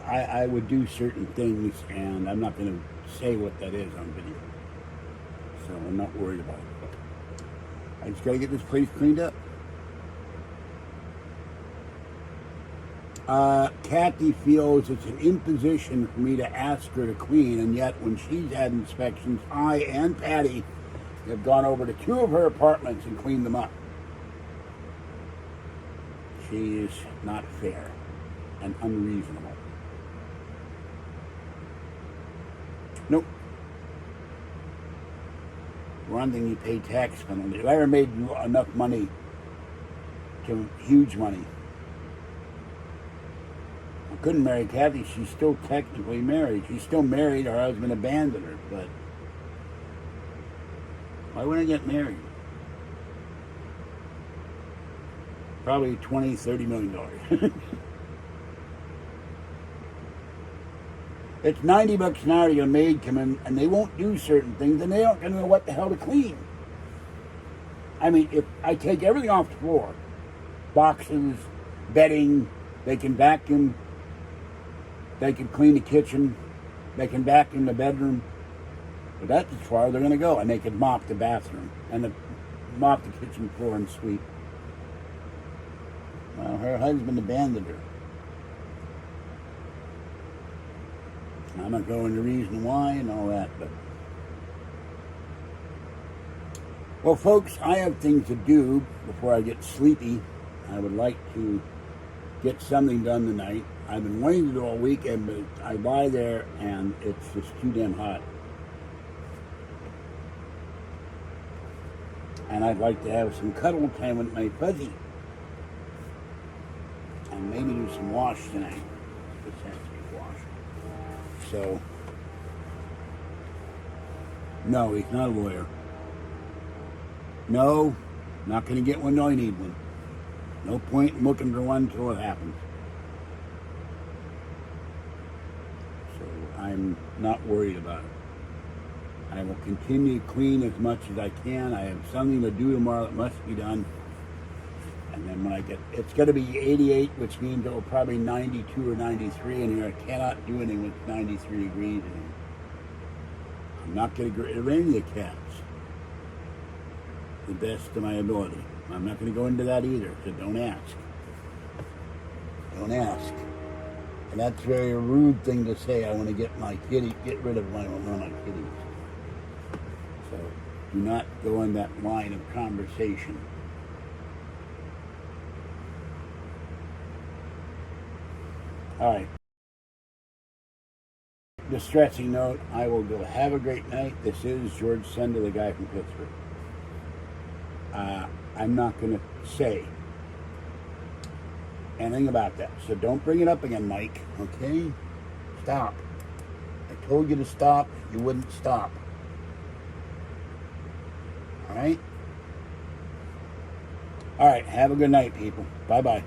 I would do certain things, and I'm not going to say what that is on video. So I'm not worried about it. I just got to get this place cleaned up. Kathy feels it's an imposition for me to ask her to clean, and yet when she's had inspections, I and Patty have gone over to 2 of her apartments and cleaned them up. She is not fair and unreasonable. Nope. One thing, you pay tax penalty. If I ever made enough money, huge money, I couldn't marry Kathy. She's still technically married. She's still married. Her husband abandoned her, but why would I get married? Probably $20-30 million. It's $90 an hour to get a maid come in, and they won't do certain things, and they aren't going to know what the hell to clean. I mean, if I take everything off the floor, boxes, bedding, they can vacuum, they can clean the kitchen, they can vacuum the bedroom, But that's as far as they're going to go. And they could mop the bathroom and mop the kitchen floor and sweep. Well, her husband abandoned her. I'm not going into reason why and all that, but... Well, folks, I have things to do before I get sleepy. I would like to get something done tonight. I've been wanting to do all weekend, but I lie there and it's just too damn hot. And I'd like to have some cuddle time with my fuzzy. And maybe do some wash tonight. This has to be washed. So, no, he's not a lawyer. No, not going to get one till I need one. No point in looking for one until it happens. So I'm not worried about it. I will continue to clean as much as I can. I have something to do tomorrow that must be done. And then when I get, it's going to be 88, which means it will probably 92 or 93 in here. I cannot do anything with 93 degrees in here. I'm not going to get rid of any of the cats. The best of my ability. I'm not going to go into that either, so don't ask. Don't ask. And that's a very rude thing to say. I want to get rid of one of my kitties. So do not go in that line of conversation. All right. Distressing note, I will go have a great night. This is George Senda, the guy from Pittsburgh. I'm not going to say anything about that. So don't bring it up again, Mike. Okay? Stop. I told you to stop. You wouldn't stop. All right? All right. Have a good night, people. Bye-bye.